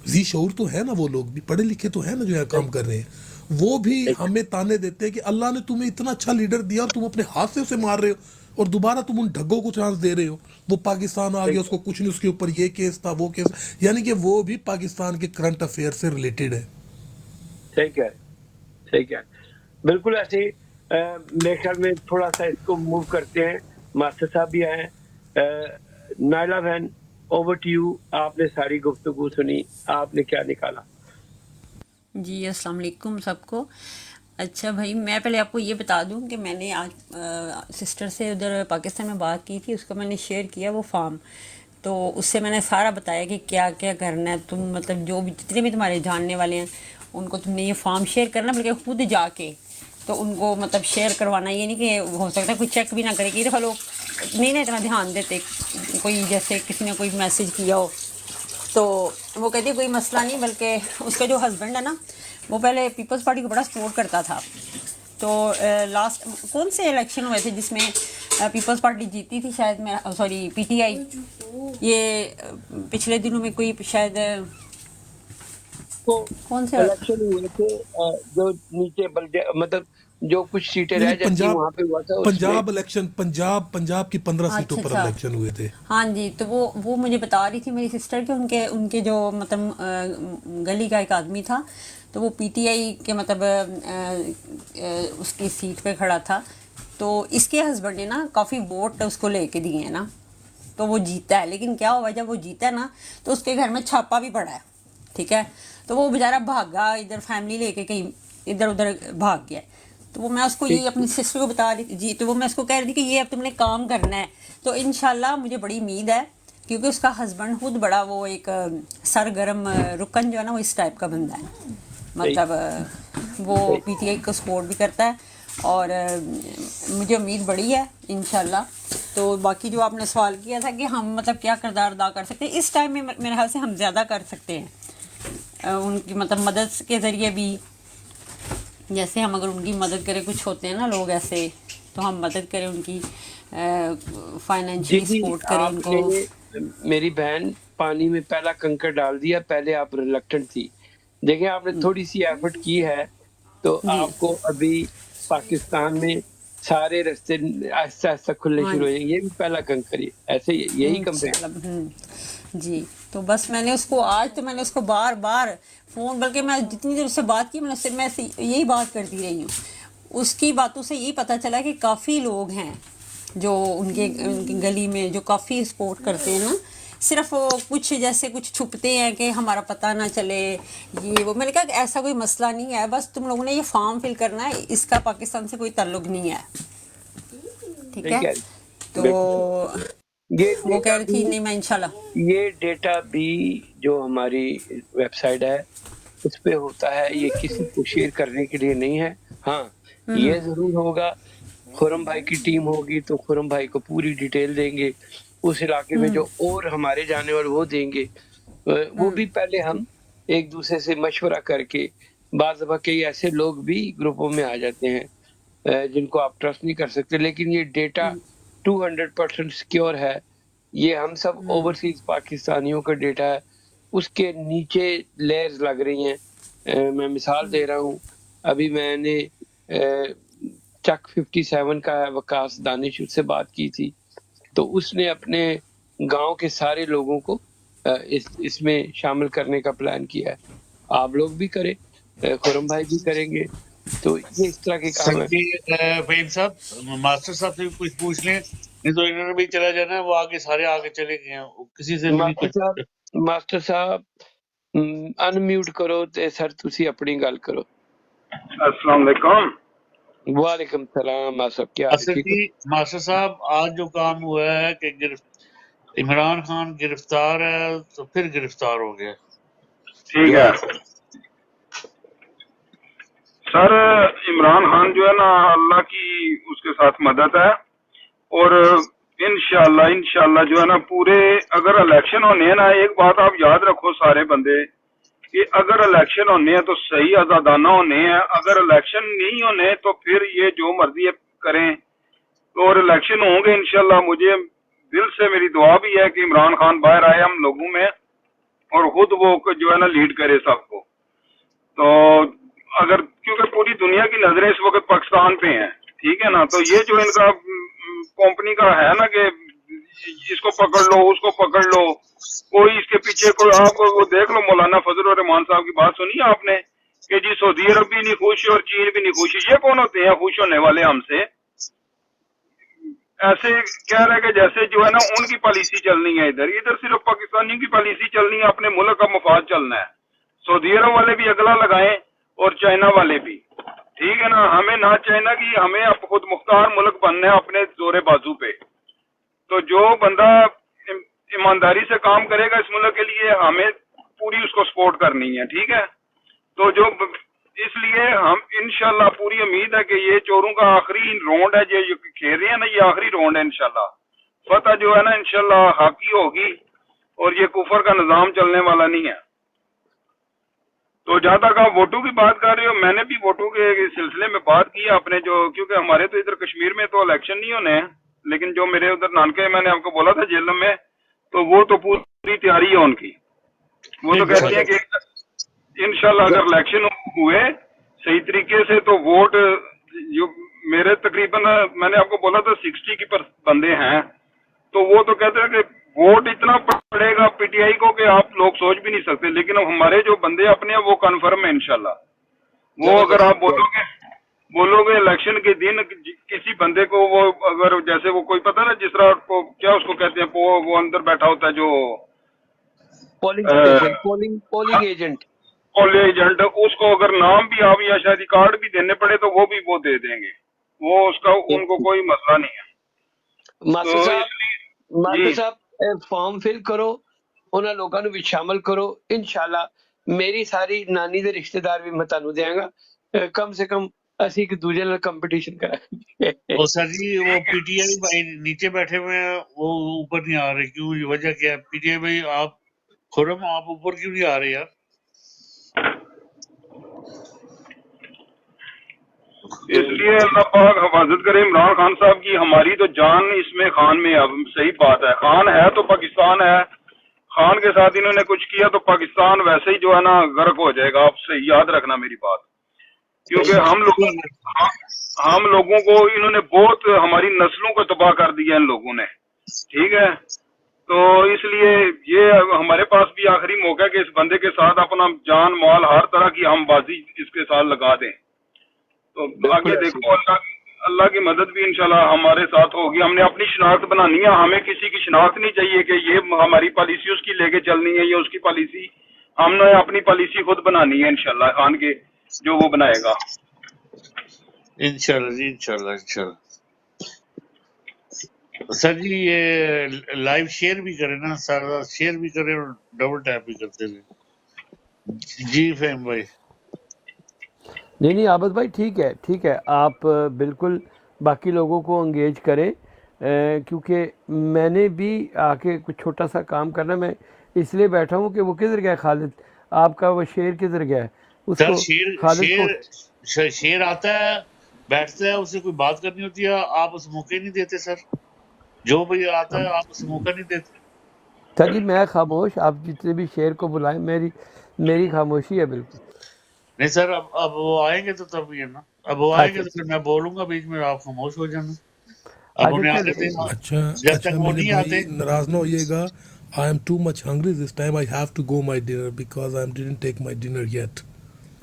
ذی شعور تو ہے نا، وہ لوگ بھی پڑھے لکھے تو ہیں نا جو یہاں کام کر رہے ہیں. وہ بھی ہمیں تانے دیتے ہیں کہ اللہ نے تمہیں اتنا اچھا لیڈر دیا اور تم اپنے ہاتھ سے اسے مار رہے ہو اور دوبارہ تم ان ڈھگوں کو چانس دے رہے ہو. وہ پاکستان آ گیا، اس کو کچھ نہیں، اس کے اوپر یہ کیس تھا وہ کیس. یعنی کہ وہ بھی پاکستان کے کرنٹ افیئر سے ریلیٹڈ ہے. ٹھیک ہے ٹھیک ہے بالکل ایسے ہی. میرے خیال میں تھوڑا سا اس کو موو کرتے ہیں. ماسٹر صاحب بھی آئے ہیں. نائلہ بہن اوور ٹو یو. آپ نے ساری گفتگو سنی، آپ نے کیا نکالا؟ جی السلام علیکم سب کو. اچھا بھائی، میں پہلے آپ کو یہ بتا دوں کہ میں نے آج سسٹر سے ادھر پاکستان میں بات کی تھی، اس کو میں نے شیئر کیا وہ فارم. تو اس سے میں نے سارا بتایا کہ کیا کیا کرنا ہے. تم مطلب جو بھی جتنے بھی تمہارے جاننے والے ہیں ان کو تم نے یہ فارم شیئر کرنا، بلکہ خود جا کے تو ان کو مطلب شیئر کروانا. یہ نہیں کہ ہو سکتا ہے کوئی چیک بھی نہ کرے، کہ یہ دفعہ لوگ نہیں نا اتنا دھیان دیتے. کوئی جیسے کسی نے کوئی میسج کیا ہو تو وہ کہتی ہے کوئی مسئلہ نہیں، بلکہ اس کا جو ہسبینڈ ہے نا وہ پہلے پیپلز پارٹی کو بڑا سپورٹ کرتا تھا. تو لاسٹ کون سے الیکشن ہوئے تھے جس میں پیپلز پارٹی جیتی تھی شاید، میں سوری پی ٹی آئی. یہ پچھلے دنوں میں کوئی شاید کو کون سے الیکشن ہوئے تھے جو نیچے مطلب جو کچھ سیٹیں رہ جاتی وہاں پہ ہوا تھا. اس میں پنجاب الیکشن، پنجاب کی 15 سیٹوں پر الیکشن ہوئے تھے. ہاں جی. تو وہ مجھے بتا رہی تھی میری سسٹر کہ ان کے جو مطلب گلی کا ایک آدمی تھا تو وہ پی ٹی آئی کے مطلب اس کی سیٹ پہ کھڑا تھا. تو اس کے ہسبینڈ نے نا کافی ووٹ اس کو لے کے دیے ہیں نا، تو وہ جیتا ہے. لیکن کیا ہوا جب وہ جیتا ہے نا تو اس کے گھر میں چھاپا بھی پڑا ہے. ٹھیک ہے، تو وہ بیچارہ بھاگا ادھر، فیملی لے کے کہیں ادھر ادھر بھاگ گیا. تو وہ میں اس کو یہ اپنی سسٹر کو بتا رہی تھی جی. تو وہ میں اس کو کہہ رہی تھی کہ یہ اب تم نے کام کرنا ہے. تو انشاءاللہ مجھے بڑی امید ہے، کیونکہ اس کا ہسبینڈ خود بڑا وہ ایک سرگرم رکن جو ہے نا وہ اس ٹائپ کا بندہ ہے. مطلب وہ پی ٹی آئی کو سپورٹ بھی کرتا ہے اور مجھے امید بڑی ہے انشاءاللہ. تو باقی جو آپ نے سوال کیا تھا کہ ہم مطلب کیا کردار ادا کر سکتے ہیں اس ٹائم میں، میرے خیال سے ہم زیادہ کر سکتے ہیں ان کی مطلب مدد کے ذریعے بھی. جیسے ہم اگر ان کی مدد کریں، کچھ ہوتے ہیں نا لوگ ایسے، تو ہم مدد کریں ان کی، فائنینشلی سپورٹ کریں ان کو. میری بہن پانی میں پہلا کنکر ڈال دیا. پہلے آپ ریلکٹنٹ تھی، دیکھیں آپ نے تھوڑی سی ایفرٹ کی ہے تو آپ کو ابھی پاکستان میں سارے رستے آہستہ آہستہ کھلنے شروع ہو جائیں گے. یہ بھی پہلا کنکر ہے. ایسے یہی کمپیئر. جی. تو بس میں نے اس کو آج تو میں نے اس کو بار بار فون، بلکہ میں جتنی دیر اس سے بات کی میں یہی بات کرتی رہی ہوں. اس کی باتوں سے یہی پتہ چلا کہ کافی لوگ ہیں جو ان کی گلی میں جو کافی سپورٹ کرتے ہیں نا. صرف وہ کچھ جیسے کچھ چھپتے ہیں کہ ہمارا پتہ نہ چلے یہ وہ. میں نے کہا کہ ایسا کوئی مسئلہ نہیں ہے، بس تم لوگوں نے یہ فارم فل کرنا ہے، اس کا پاکستان سے کوئی تعلق نہیں ہے. ٹھیک ہے. تو وہ کہہ رہی تھی نہیں میں انشاءاللہ یہ ڈیٹا بھی جو ہماری ویب سائٹ ہے اس پہ ہوتا ہے، یہ کسی کو شیئر کرنے کے لیے نہیں ہے. ہاں یہ ضرور ہوگا، خرم بھائی کی ٹیم ہوگی تو خرم بھائی کو پوری ڈیٹیل دیں گے. اس علاقے میں جو اور ہمارے جانے والے وہ دیں گے. وہ بھی پہلے ہم ایک دوسرے سے مشورہ کر کے، بعض دفعہ کئی ایسے لوگ بھی گروپوں میں آ جاتے ہیں جن کو آپ ٹرسٹ نہیں کر سکتے. لیکن یہ ڈیٹا 200% سیکیور ہے. یہ ہم سب اوورسیز پاکستانیوں کا ڈیٹا ہے. اس کے نیچے لیئرز لگ رہی ہیں. میں مثال دے رہا ہوں، ابھی میں نے چک 57 کا وکاس دانش سے بات کی تھی، تو اس نے اپنے گاؤں کے سارے لوگوں کو اس میں شامل کرنے کا پلان کیا ہے. آپ لوگ بھی کریں، خرم بھائی بھی کریں گے، تو یہ اس طرح کے سر کام ہے. جی فہیم صاحب ماسٹر صاحب سے بھی کچھ پوچھ لیں نہیں تو انہوں نے بھی چلا جانا ہے وہ آگے سارے آگے چلے گئے ہیں کسی سے بھی نہیں کچھ ماسٹر صاحب انمیوٹ کرو تے سر تسی اپنی گل کرو. السلام علیکم. وعلیکم السلام. ماسٹر کیا حال ہے؟ اصل ٹھیک جی ماسٹر صاحب آج جو کام ہوا ہے کہ عمران خان گرفتار ہے تو پھر گرفتار ہو گیا ٹھیک جو ہے سر. عمران خان جو ہے نا اللہ کی اس کے ساتھ مدد ہے اور انشاءاللہ جو ہے نا پورے اگر الیکشن ہونے ہیں نا ایک بات آپ یاد رکھو سارے بندے کہ اگر الیکشن ہونے ہیں تو صحیح آزادانہ ہونے ہیں. اگر الیکشن نہیں ہونے تو پھر یہ جو مرضی کریں اور الیکشن ہوں گے انشاءاللہ. مجھے دل سے میری دعا بھی ہے کہ عمران خان باہر آئے ہم لوگوں میں اور خود وہ جو ہے نا لیڈ کرے سب کو. تو اگر کیونکہ پوری دنیا کی نظریں اس وقت پاکستان پہ ہیں ٹھیک ہے نا. تو یہ جو ان کا کمپنی کا ہے نا کہ اس کو پکڑ لو اس کو پکڑ لو کوئی اس کے پیچھے کوئی آپ وہ دیکھ لو مولانا فضل الرحمان صاحب کی بات سنی آپ نے کہ جی سعودی عرب بھی نہیں خوش اور چین بھی نہیں خوش. یہ کون ہوتے ہیں خوش ہونے والے ہم سے؟ ایسے کہہ رہے کہ جیسے جو ہے نا ان کی پالیسی چلنی ہے ادھر صرف پاکستانیوں کی پالیسی چلنی ہے اپنے ملک کا مفاد چلنا ہے. سعودی عرب والے بھی اگلا لگائیں اور چائنا والے بھی ٹھیک ہے نا. ہمیں نہ چائنا کی ہمیں اب خود مختار ملک بننا ہے اپنے زور بازو پہ. تو جو بندہ ایمانداری سے کام کرے گا اس ملک کے لیے ہمیں پوری اس کو سپورٹ کرنی ہے ٹھیک ہے. تو جو اس لیے ہم انشاءاللہ پوری امید ہے کہ یہ چوروں کا آخری راؤنڈ ہے جو کھیل رہے ہیں نا یہ آخری راؤنڈ ہے انشاءاللہ. فتح جو ہے نا انشاءاللہ حق ہی ہوگی اور یہ کفر کا نظام چلنے والا نہیں ہے. تو جہاں تک آپ ووٹوں کی بات کر رہے ہو میں نے بھی ووٹوں کے سلسلے میں بات کی اپنے جو کیونکہ ہمارے تو ادھر کشمیر میں تو الیکشن نہیں ہونے ہیں لیکن جو میرے ادھر نانکے میں نے آپ کو بولا تھا جیلم میں تو وہ تو پوری تیاری ہے ان کی. وہ تو کہتے ہیں کہ انشاءاللہ اگر الیکشن ہوئے صحیح طریقے سے تو ووٹ جو میرے تقریباً میں نے آپ کو بولا تھا 60 کی بندے ہیں تو وہ تو کہتے ہیں کہ ووٹ اتنا پڑے گا پی ٹی آئی کو کہ آپ لوگ سوچ بھی نہیں سکتے. لیکن ہمارے جو بندے اپنے ہیں وہ کنفرم ہے انشاءاللہ. وہ اگر آپ بولو گے الیکشن کے دن کسی بندے کو وہ اگر جیسے وہ کوئی پتہ نا جس طرح کو کیا اس کو کہتے ہیں وہ اندر بیٹھا ہوتا ہے جو پولنگ ایجنٹ ایجنٹ اس کو اگر نام بھی آپ یا شاید کارڈ بھی دینے پڑے تو وہ بھی وہ دے دیں گے. وہ اس کا ان کو کوئی مسئلہ نہیں ہے. ماسٹر صاحب فارم فل کرو انہاں لوگوں نو بھی شامل کرو انشاءاللہ. میری ساری نانی دے رشتہ دار بھی میں تانوں دیاں گا. کم سے کم اسی ایک دوجے نال کمپٹیشن کریں. اور سر جی وہ پی ٹی آئی بھائی نیچے بیٹھے ہوئے ہیں وہ اوپر نہیں آ رہے کیوں وجہ کیا ہے؟ پی ٹی آئی بھائی آپ خرم آپ اوپر کیوں نہیں آ رہے یار؟ اس لیے اللہ پاک حفاظت کرے عمران خان صاحب کی. ہماری تو جان اس میں خان میں اب صحیح بات ہے. خان ہے تو پاکستان ہے. خان کے ساتھ انہوں نے کچھ کیا تو پاکستان ویسے ہی جو ہے نا غرق ہو جائے گا. آپ سے یاد رکھنا میری بات کیونکہ ہم لوگوں کو انہوں نے بہت ہماری نسلوں کو تباہ کر دیا ان لوگوں نے ٹھیک ہے. تو اس لیے یہ ہمارے پاس بھی آخری موقع ہے کہ اس بندے کے ساتھ اپنا جان مال ہر طرح کی ہم بازی اس کے ساتھ لگا دیں. تو آگے دیکھو اللہ کی مدد بھی انشاءاللہ ہمارے ساتھ ہوگی. ہم نے اپنی شناخت بنانی ہے. ہمیں کسی کی شناخت نہیں چاہیے کہ یہ ہماری پالیسی اس کی لے کے چلنی ہے یا اس کی پالیسی. ہم نے اپنی پالیسی خود بنانی ہے انشاءاللہ خان کے جو وہ بنائے گا انشاءاللہ جی انشاءاللہ. سر جی یہ لائیو شیئر بھی کریں نا سارا شیئر بھی کریں اور ڈبل ٹیپ بھی کرتے رہے. جی فہم بھائی. نہیں عابد بھائی ٹھیک ہے آپ بالکل باقی لوگوں کو انگیج کریں کیونکہ میں نے بھی آ کے کچھ چھوٹا سا کام کرنا. میں اس لیے بیٹھا ہوں کہ وہ کدھر گیا خالد آپ کا وہ شیر کدھر گیا ہے اس سر کو خالد کو شیر آتا ہے بیٹھتا ہے اسے کوئی بات کرنی ہوتی ہے آپ اسے موقع نہیں دیتے سر. جو بھی آتا ہے آپ اسے موقع نہیں دیتے. سر جی میں خاموش آپ جتنے بھی شیر کو بلائیں میری خاموشی ہے بالکل. نہیں سر اب وہ آئیں گے تو تب یہ نا اب وہ آئیں گے تو پھر میں بولوں گا بیچ میں آپ خاموش ہو جانا. اب انہیں آنے دیں جب تک وہ نہیں آتے. ناراض نہ ہوئیے گا. I am too much hungry this time. I have to go my dinner because I didn't take my dinner yet.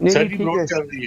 نہیں سر نہیں جی ٹھیک بروڈ ہے، چل رہی ہے،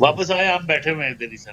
واپس آئے، ہم بیٹھے ہوئے ہیں ادھر ہی سر،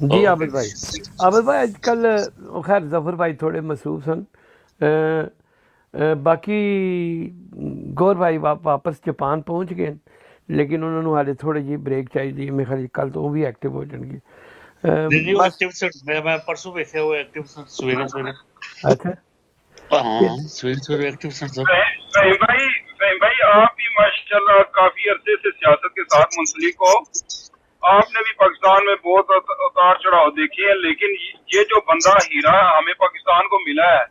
جی اوکے عابد بھائی، عابد بھائی آج کل خیر ظفر بھائی تھوڑے مصروف سن، باقی گور بھائی واپس جاپان پہنچ گئے، لیکن انہوں نے ہالے تھوڑے جی بریک چاہیے، میرے خیال کل تو وہ بھی ایکٹیو ہو جان گے۔ نہیں، وہ بس ایکٹیو سر، میں پرسوں دیکھے ہوئے ایکٹیو سر، سویرے سویرے۔ اچھا ہاں سویرے سویرے ایکٹیو سر سر۔ فہیم بھائی آپ بھی ماشاءاللہ کافی عرصے سے سیاست کے ساتھ منسلک ہو، آپ نے بھی پاکستان میں بہت اتار چڑھاؤ دیکھے ہیں، لیکن یہ جو بندہ ہیرا ہمیں پاکستان کو ملا ہے،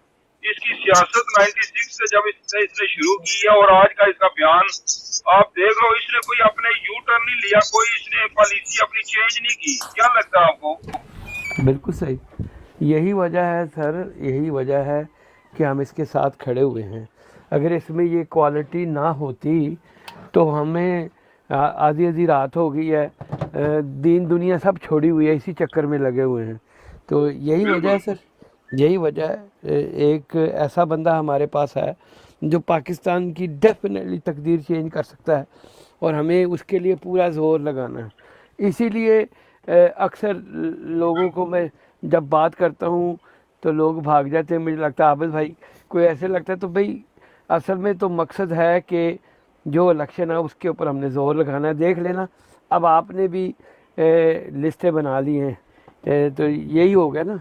اس کی سیاست 96 سے جب اس نے شروع کی ہے اور آج کا اس کا بیان آپ دیکھ رہے ہو، اس نے کوئی اپنے یو ٹرن نہیں لیا، کوئی اس نے پالیسی اپنی چینج نہیں کی، کیا لگتا ہے آپ کو؟ بالکل صحیح، یہی وجہ ہے سر، یہی وجہ ہے کہ ہم اس کے ساتھ کھڑے ہوئے ہیں۔ اگر اس میں یہ کوالٹی نہ ہوتی تو ہمیں آدھی آدھی رات ہو گئی ہے، دین دنیا سب چھوڑی ہوئی ہے، اسی چکر میں لگے ہوئے ہیں۔ تو یہی وجہ ہے سر، یہی وجہ ہے۔ ایک ایسا بندہ ہمارے پاس ہے جو پاکستان کی ڈیفینیٹلی تقدیر چینج کر سکتا ہے، اور ہمیں اس کے لیے پورا زور لگانا ہے۔ اسی لیے اکثر لوگوں کو میں جب بات کرتا ہوں تو لوگ بھاگ جاتے ہیں، مجھے لگتا ہے عابد بھائی کوئی ایسے لگتا ہے، تو بھائی اصل میں تو مقصد ہے کہ جو الیکشن ہے اس کے اوپر ہم نے زور لگانا ہے۔ دیکھ لینا اب آپ نے بھی لسٹیں بنا لی ہیں، تو یہی ہو گیا نا،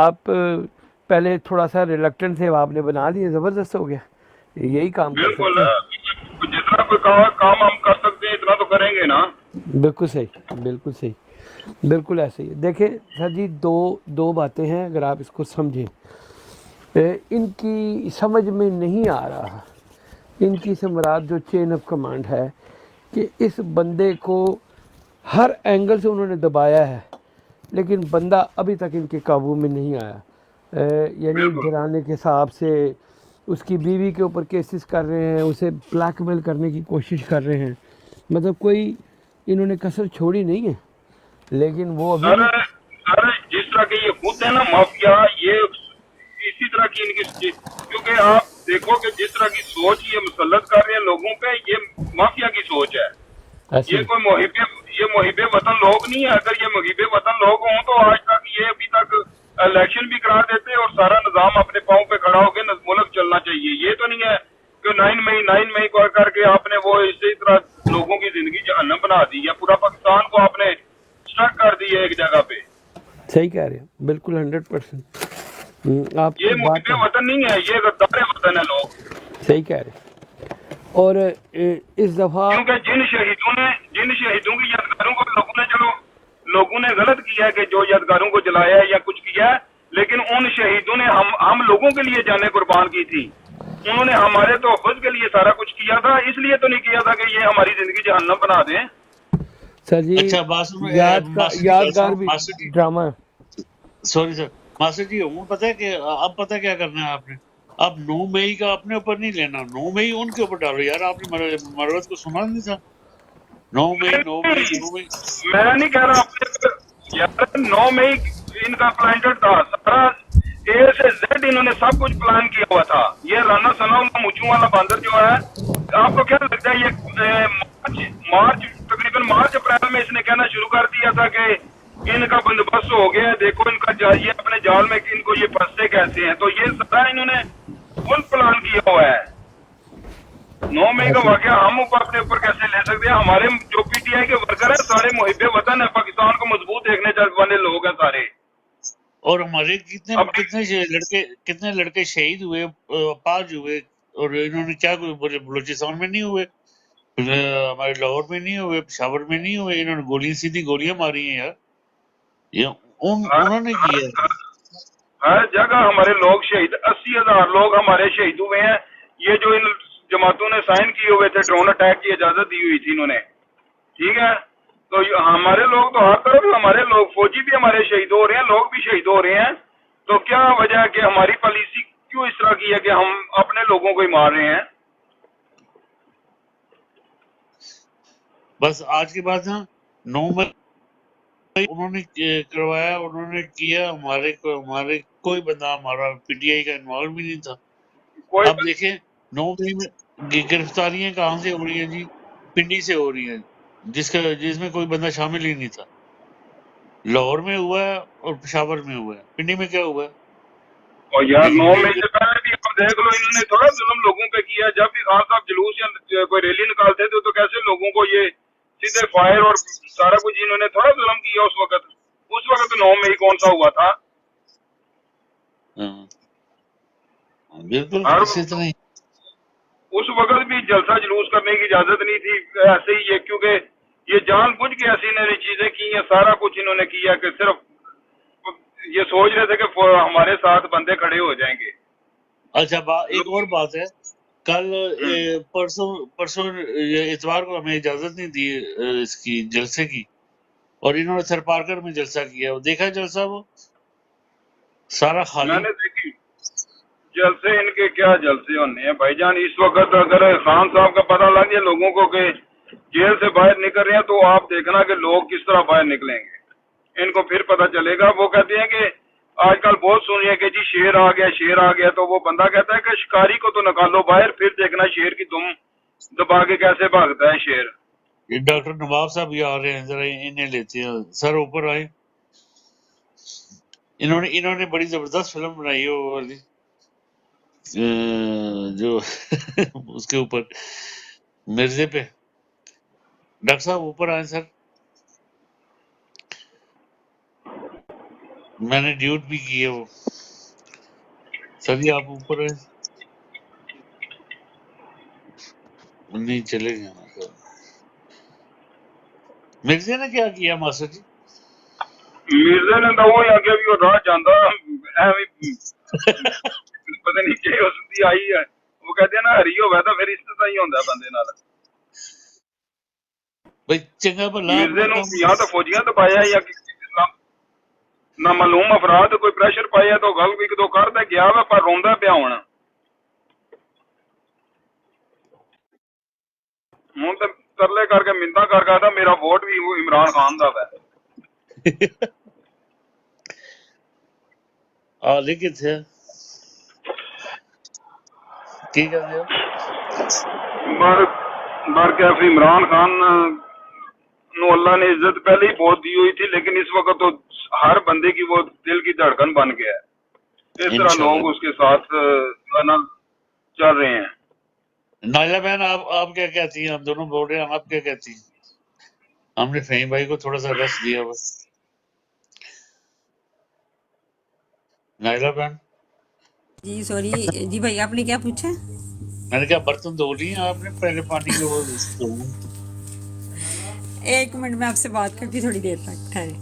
آپ پہلے تھوڑا سا ریلکٹنٹ تھے، آپ نے بنا لیے، زبردست ہو گیا، یہی کام کر بالکل، سکتے ہیں۔ جتنا کوئی کام ہم کر سکتے ہیں اتنا تو کریں گے نا۔ بالکل صحیح، بالکل صحیح، بالکل ایسے ہی۔ دیکھیں سر جی، دو باتیں ہیں، اگر آپ اس کو سمجھیں، ان کی سمجھ میں نہیں آ رہا، ان کی سے مراد جو چین آف کمانڈ ہے، کہ اس بندے کو ہر اینگل سے انہوں نے دبایا ہے، لیکن بندہ ابھی تک ان کے قابو میں نہیں آیا۔ یعنی ڈرانے کے حساب سے اس کی بیوی کے اوپر کیسز کر رہے ہیں، اسے بلیک میل کرنے کی کوشش کر رہے ہیں، مطلب کوئی انہوں نے کسر چھوڑی نہیں ہے، لیکن وہ ابھی بھی سر جس طرح کے یہ خود ہے نا مافیا، یہ اسی طرح کی ان کی، کیونکہ آپ دیکھو کہ جس طرح کی سوچ یہ مسلط کر رہے ہیں لوگوں پہ، یہ مافیا کی سوچ ہے۔ ایسے یہ کوئی محب وطن لوگ نہیں ہے۔ اگر یہ محب وطن لوگ ہوں تو آج تک یہ ابھی تک الیکشن بھی کرا دیتے اور سارا نظام اپنے پاؤں پہ کھڑا ہو کے ملک چلنا چاہیے۔ یہ تو نہیں ہے کہ 9 مئی کو کر کے آپ نے وہ اسی طرح لوگوں کی زندگی جہنم بنا دی، یا پورا پاکستان کو آپ نے اسٹک کر دی ہے ایک جگہ پہ۔ صحیح کہہ رہے ہیں، بالکل 100%۔ آپ یہ کی بات محب وطن نہیں ہے، یہ غدار وطن ہے لوگ۔ صحیح کہہ رہے ہیں۔ اور اس دفعہ کیونکہ جن شہیدوں کی یادگاروں کو لوگوں نے غلط کیا ہے، کہ جو یادگاروں کو جلایا ہے یا کچھ کیا ہے، لیکن ان شہیدوں نے ہم لوگوں کے لیے جانیں قربان کی تھی، انہوں نے ہمارے تحفظ کے لیے سارا کچھ کیا تھا، اس لیے تو نہیں کیا تھا کہ یہ ہماری زندگی جہنم بنا دیں۔ سر جی اچھا یادگار بھی ڈرامہ ہے۔ سوری سر، ماسٹر جی ہوں پتہ ہے کہ اب پتہ کیا کرنا ہے آپ نے؟ اب 9 مئی کا اپنے اوپر نہیں لینا، 9 مئی ان کے اوپر ڈالو۔ یار آپ نے مروت کو سنا نہیں تھا؟ 9 مئی میں نہیں کہہ رہا اپنے یار، 9 مئی ان کا پلانٹڈ تھا، سارا اے سے زیڈ انہوں نے سب کچھ پلان کیا ہوا تھا۔ یہ رانا ثنا مچھو والا باندر جو ہے، آپ کو کیا لگتا ہے یہ تقریباً مارچ اپریل میں اس نے کہنا شروع کر دیا تھا کہ ان کا بندوبست ہو گیا ہے، دیکھو ان کا یہ اپنے جال میں ان کو یہ پھنستے کیسے ہیں، تو یہ سارا انہوں نے فل پلان کیا ہوا ہے۔ 9 مئی کا واقعہ ہم اپنے اوپر کیسے لے سکتے ہیں؟ ہمارے جو پی ٹی آئی کے ورکر ہیں سارے محب وطن ہیں، پاکستان کو مضبوط دیکھنے والے لوگ ہیں سارے۔ اور ہمارے کتنے لڑکے شہید ہوئے، پاج ہوئے، اور انہوں نے کیا بلوچستان میں نہیں ہوئے، ہمارے لاہور میں نہیں ہوئے، پشاور میں نہیں ہوئے، انہوں نے سیدھی گولیاں ماری ہیں یار، انہوں نے کیا ہے۔ ہر جگہ ہمارے لوگ شہید، 80,000 لوگ ہمارے شہید ہوئے ہیں۔ یہ جو ان جماعتوں نے سائن کیے ہوئے تھے ڈرون اٹیک کی اجازت دی ہوئی تھی انہوں نے، ٹھیک ہے، تو ہمارے لوگ تو ہر طرف ہمارے لوگ فوجی بھی ہمارے شہید ہو رہے ہیں, لوگ بھی شہید ہو رہے ہیں. تو کیا وجہ ہے کہ ہماری پالیسی کیوں اس طرح کی ہے کہ ہم اپنے لوگوں کو ہی مار رہے ہیں؟ بس آج کی بات نا 9 مئی انہوں نے کروایا, انہوں نے کیا, ہمارے کوئی بندہ ہمارا پی ٹی آئی کا انوالو بھی نہیں تھا. کوئی اب دیکھیں 9 مئی میں گرفتاریاں کہاں سے ہو رہی ہیں جی؟ پنڈی سے ہو رہی ہیں, جس میں کوئی بندہ شامل ہی نہیں تھا. لاہور میں ہوا ہے اور پشاور میں ہوا ہے, پنڈی میں کیا ہوا ہے؟ اور یار 9 لیکن مئی سے پہلے بھی آپ دیکھ لو, انہوں نے تھوڑا ظلم لوگوں پہ کیا. جب بھی خان صاحب جلوس یا کوئی ریلی نکالتے تھے تو کیسے لوگوں کو یہ سیدھے فائر اور سارا کچھ انہوں نے تھوڑا ظلم کیا اس وقت 9 مئی کون سا ہوا تھا؟ بالکل ہر اسی طرح ہی. اس وقت بھی جلسہ جلوس کرنے کی اجازت نہیں تھی. ایسے ہی یہ کیونکہ یہ جان بوجھ کے ایسی انہوں نے چیزیں کی ہیں, سارا کچھ انہوں نے کیا کہ صرف یہ سوچ رہے تھے کہ ہمارے ساتھ بندے کھڑے ہو جائیں گے. اچھا ایک اور بات ہے, کل پرسوں اتوار کو ہمیں اجازت نہیں دی اس کی جلسے کی, اور انہوں نے تھر پارکر میں جلسہ کیا. وہ دیکھا جلسہ, وہ سارا میں خالی. نے دیکھی جلسے, ان کے کیا جلسے ہونے ہیں بھائی جان. اس وقت اگر خان صاحب کا پتہ لگ جائے لوگوں کو کہ جیل سے باہر نکل رہے ہیں تو آپ دیکھنا کہ لوگ کس طرح باہر نکلیں گے. ان کو پھر پتہ چلے گا. وہ کہتے ہیں کہ آج کل بہت سنیے کہ جی شیر آ گیا, تو وہ بندہ کہتا ہے کہ شکاری کو تو نکالو باہر, پھر دیکھنا شیر کی دم دبا کے کیسے بھاگتا ہے شیر. یہ ڈاکٹر نواب صاحب بھی آ رہے ہیں, ذرا انہیں لیتے ہیں. سر اوپر آئے. انہوں نے بڑی زبردست فلم بنائی ہے وہ والی, جو اس کے اوپر مرزے پہ. ڈاکٹر صاحب اوپر آئے سر, میں نے ڈیوٹ بھی کی ہے وہ. سر جی آپ اوپر آئے. نہیں چلے گئے. مرزے نے کیا کیا ماسٹر جی؟ مرزے نے تو وہی آگے بھی وہ راہ جانا پتہ نہیں کہ اس دی آئی ہے. وہ کہتے ہیں نا ہری ہوگا تو پھر اس طرح ہی ہوتا بندے نال. بھائی چنگا بھلا مرزے اپنا نو کام. یا تو فوجیاں دبایا یا نہ معلوم افراد کوئی پریشر پایا تو گل بھی دو کرتا گیا وا پر روندا پیا ہونا. ہوں تو ترلے کر کے منتا کر کے تھا میرا ووٹ بھی وہ عمران خان دا ہے. آلے کتنے کی کر دیا بر کیف عمران خان نو اللہ نے عزت پہلے ہی بہت دی ہوئی تھی, لیکن اس وقت تو ہر بندے کی وہ دل کی دھڑکن بن گیا ہے. اس طرح انشاءاللہ. لوگ اس کے ساتھ چل رہے ہیں. نائلہ بہن آپ کیا کہتی ہیں؟ ہم دونوں بول رہے ہیں, آپ کیا کہتی ہیں؟ ہم نے فہیم بھائی کو تھوڑا سا رس دیا بس. نائلہ بہن, جی سوری جی بھائی, آپ نے کیا پوچھا؟ میں نے کہا برتن دھو لیے آپ نے پہلے پانی کے وہ دھونا. 1 منٹ میں آپ سے بات کرتی تھوڑی دیر تک ٹھہرے.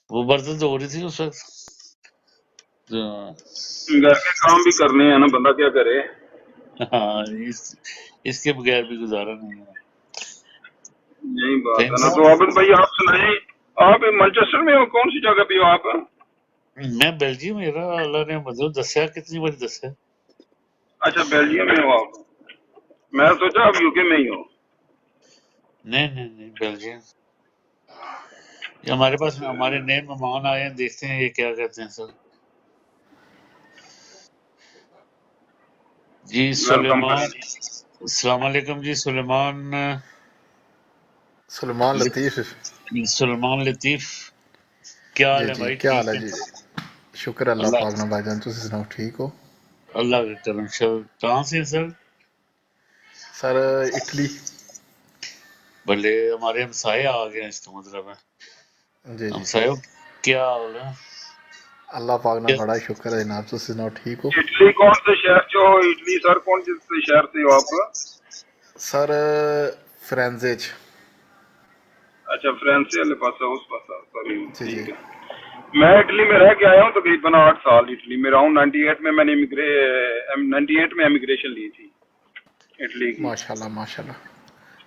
وہ برتن دھو رہی تھی اس وقت. گھر کے کام بھی کرنے ہیں نا, بندہ کیا کرے. ہاں اس کے بغیر بھی گزارا نہیں ہے. یہی بات فہیم ہے نا. صاحب, تو عابد بھائی آپ سنائیں, آپ مانچسٹر میں ہو, کون سی جگہ پہ ہو آپ؟ میں بیلجیم, میرا اللہ نے مطلب دسیا, کتنی بار دسیا. اچھا بیلجیم میں ہو آپ. میں سوچا آپ یو کے میں ہی ہو. نہیں بیلجیم. یہ ہمارے پاس ہمارے نئے مہمان آئے ہیں, دیکھتے ہیں یہ کیا کہتے ہیں. سر جی ویلکم سلیمان, کریں. السلام علیکم جی. سلمان لطیف سلمان لطیف, کیا حال جی ہے جی بھائی؟ کیا حال ٹھیک ہے ہے. جی؟ شکر اللہ اللہ پاک نے بھائی جان, تسی سناؤ ٹھیک ہو؟ اللہ کا کرم. کہاں سے ہیں سر؟ سر اٹلی. بھلے ہمارے ہمسائے آ گئے ہیں, اس کا مطلب ہے جی جی ہمسایوں کیا حال ہے؟ اللہ پاک نے بڑا شکر ہے جناب, تسی سناؤ ٹھیک ہو؟ اٹلی کون سے شہر سے ہو؟ اٹلی سر کون سے شہر سے ہو آپ؟ سر فرینزیج. اچھا فرانس والے پاس, اس پاس. سوری جی جی ٹھیک ہے. میں اٹلی میں رہ کے آیا ہوں تقریباً 8 سال اٹلی میں رہا ہوں. 98 میں نے امیگریشن لی تھی اٹلی کی. ماشاء اللہ ماشاء اللہ.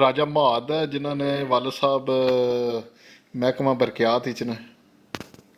ਰਾਜਾ ਮਹਾਦ ਹੈ ਜਿਨ੍ਹਾਂ ਨੇ ਵਾਲਦ ਸਾਹਿਬ ਮਹਿਕਮਾ ਬਰਕਿਆਤ ਵਿੱਚ ਨੇ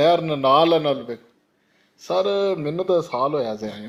ਨਹਿਰ ਨਾਲ ਹੈ ਨਾਲ ਬੇਗ। ਸਰ ਮੈਨੂੰ ਤਾਂ ਸਾਲ ਹੋਇਆ ਸੀ ਆਏ।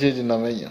ਜੀ ਜੀ ਨਵੇਂ ਹੀ ਆ।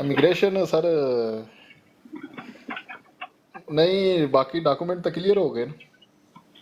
ਇਮੀਗ੍ਰੇਸ਼ਨ ਸਰ ਨਹੀਂ, ਬਾਕੀ ਡਾਕੂਮੈਂਟ ਤਾਂ ਕਲੀਅਰ ਹੋ ਗਏ ਨਾ।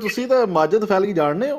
ਤੁਸੀਂ ਤਾਂ ਮਾਜਦ ਫੈਲ ਕੀ ਜਾਣਦੇ ਹੋ?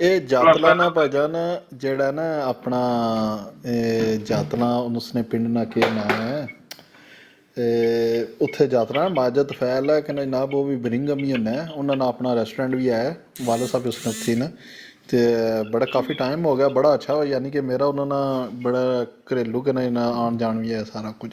ਇਹ ਜਾਤਲਾ ਨਾ ਭਾਜਨ ਜਿਹੜਾ ਨਾ ਆਪਣਾ ਜਾਤਲਾ ਉਸਨੇ ਪਿੰਡ ਨਾ ਕੇ ਨਾ ਹੈ ਉੱਥੇ ਜਾਤਲਾ ਮਾਜਦ ਫੈਲ ਹੈ ਕਿ ਜਨਾਬ, ਉਹ ਵੀ ਬਰਿੰਗਮ ਹੀ ਹੁੰਦਾ ਹੈ, ਉਹਨਾਂ ਨਾਲ ਆਪਣਾ ਰੈਸਟੋਰੈਂਟ ਵੀ ਹੈ, ਵਾਲਾ ਸਾਹਿਬ ਉਸ ਨੇ ਸੀ ਨਾ, ਤੇ ਬੜਾ ਕਾਫੀ ਟਾਈਮ ਹੋ ਗਿਆ, ਬੜਾ ਅੱਛਾ ਹੋਇਆ, ਯਾਨੀ ਕਿ ਮੇਰਾ ਉਹਨਾਂ ਨਾਲ ਬੜਾ ਘਰੇਲੂ ਕਿ ਨਾ ਆਉਣ ਜਾਣ ਵੀ ਹੈ ਸਾਰਾ ਕੁਝ।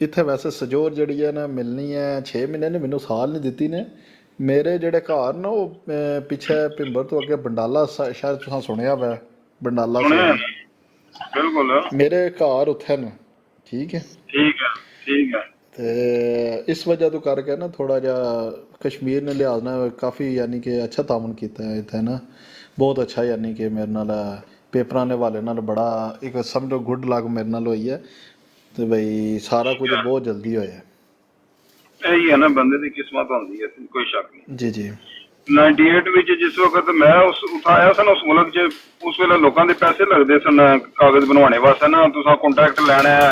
ਇੱਥੇ ਵੈਸੇ ਸਜੋਰ ਜਿਹੜੀ ਹੈ ਨਾ ਮਿਲਣੀ ਹੈ 6 ਮਹੀਨੇ ਨੇ, ਮੈਨੂੰ ਸਾਲ ਨਹੀਂ ਦਿੱਤੀ ਨੇ। ਮੇਰੇ ਜਿਹੜੇ ਘਰ ਨਾ ਉਹ ਪਿੱਛੇ ਭਿੰਬਰ ਤੋਂ ਅੱਗੇ ਬੰਡਾਲਾ ਸ਼ਹਿਰ ਤੁਸੀਂ ਸੁਣਿਆ ਵਾ, ਬੰਡਾਲਾ ਬਿਲਕੁਲ ਮੇਰੇ ਘਰ ਉੱਥੇ ਨੇ। ਠੀਕ ਹੈ ਠੀਕ ਹੈ। ਤੇ ਇਸ ਵਜ੍ਹਾ ਤੋਂ ਕਰਕੇ ਨਾ ਥੋੜਾ ਜਿਹਾ ਕਸ਼ਮੀਰ ਨੇ ਲਿਹਾਜ਼ ਨਾਲ ਕਾਫੀ ਯਾਨੀ ਕਿ ਅੱਛਾ ਤਾਮਨ ਕੀਤਾ ਹੈ ਇੱਥੇ ਨਾ, ਬਹੁਤ ਅੱਛਾ, ਯਾਨੀ ਕਿ ਮੇਰੇ ਨਾਲ ਪੇਪਰਾਂ ਦੇ ਹਵਾਲੇ ਨਾਲ ਬੜਾ ਇੱਕ ਸਮਝੋ ਗੁੱਡ ਲੱਗ ਮੇਰੇ ਨਾਲ ਹੋਈ ਹੈ, ਤੇ ਬਈ ਸਾਰਾ ਕੁਝ ਬਹੁਤ ਜਲਦੀ ਹੋਇਆ। ਇਹੀ ਹੈ ਨਾ ਬੰਦੇ ਦੀ ਕਿਸਮਤ ਹੁੰਦੀ ਹੈ, ਕੋਈ ਸ਼ੱਕ ਨਹੀਂ। ਜੀ ਜੀ 98 ਵਿੱਚ ਜਿਸ ਵਕਤ ਮੈਂ ਉਠਾਇਆ ਸੀ ਨਾ ਉਸ ਮੁਲਕ 'ਚ, ਉਸ ਵੇਲੇ ਲੋਕਾਂ ਦੇ ਪੈਸੇ ਲੱਗਦੇ ਸਨ ਕਾਗਜ਼ ਬਣਵਾਉਣੇ ਵਾਸਤੇ ਨਾ, ਤੁਸੀਂ ਕੰਟਰੈਕਟ ਲੈਣਾ ਹੈ,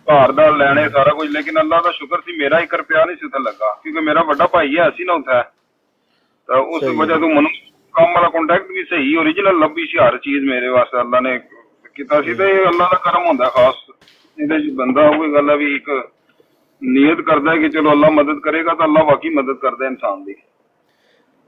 ਘਰ ਦਾ ਲੈਣੇ ਸਾਰਾ ਕੁਝ, ਲੇਕਿਨ ਅੱਲਾਹ ਦਾ ਸ਼ੁਕਰ ਸੀ ਮੇਰਾ 1 ਰੁਪਿਆ ਨਹੀਂ ਸੀ ਉੱਥੇ ਲੱਗਾ, ਕਿਉਂਕਿ ਮੇਰਾ ਵੱਡਾ ਭਾਈ ਹੈ ਸੀ ਨਾ ਉੱਥੇ, ਤਾਂ ਉਸ ਵਜ੍ਹਾ ਤੋਂ ਮੈਨੂੰ ਕੰਮ ਵਾਲਾ ਕੰਟਰੈਕਟ ਵੀ ਸਹੀ ਓਰੀਜਨਲ ਲੱਭੀ ਸੀ, ਹਰ ਚੀਜ਼ ਮੇਰੇ ਵਾਸਤੇ ਅੱਲਾਹ ਨੇ ਕੀਤਾ ਸੀ, ਤੇ ਅੱਲਾਹ ਦਾ ਕਰਮ ਹੁੰਦਾ ਖਾਸ ਇਹਦੇ 'ਚ। ਬੰਦਾ ਉਹ ਗੱਲ ਹੈ ਵੀ ਇੱਕ ਨੀਅਤ ਕਰਦਾ ਹੈ ਕਿ ਚਲੋ ਅੱਲਾਹ ਮਦਦ ਕਰੇਗਾ, ਤਾਂ ਅੱਲਾਹ ਵਾਕਈ ਮਦਦ ਕਰਦਾ ਇਨਸਾਨ ਦੀ।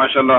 ਮਾਸ਼ਾਅੱਲਾ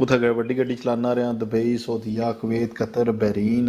ਉੱਥੇ ਵੱਡੀ ਗੱਡੀ ਚਲਾਉਂਦਾ ਰਿਹਾ, ਦੁਬਈ, ਸਊਦੀਆ, ਕੁਵੈਤ, ਕਤਰ, ਬਹਿਰੀਨ,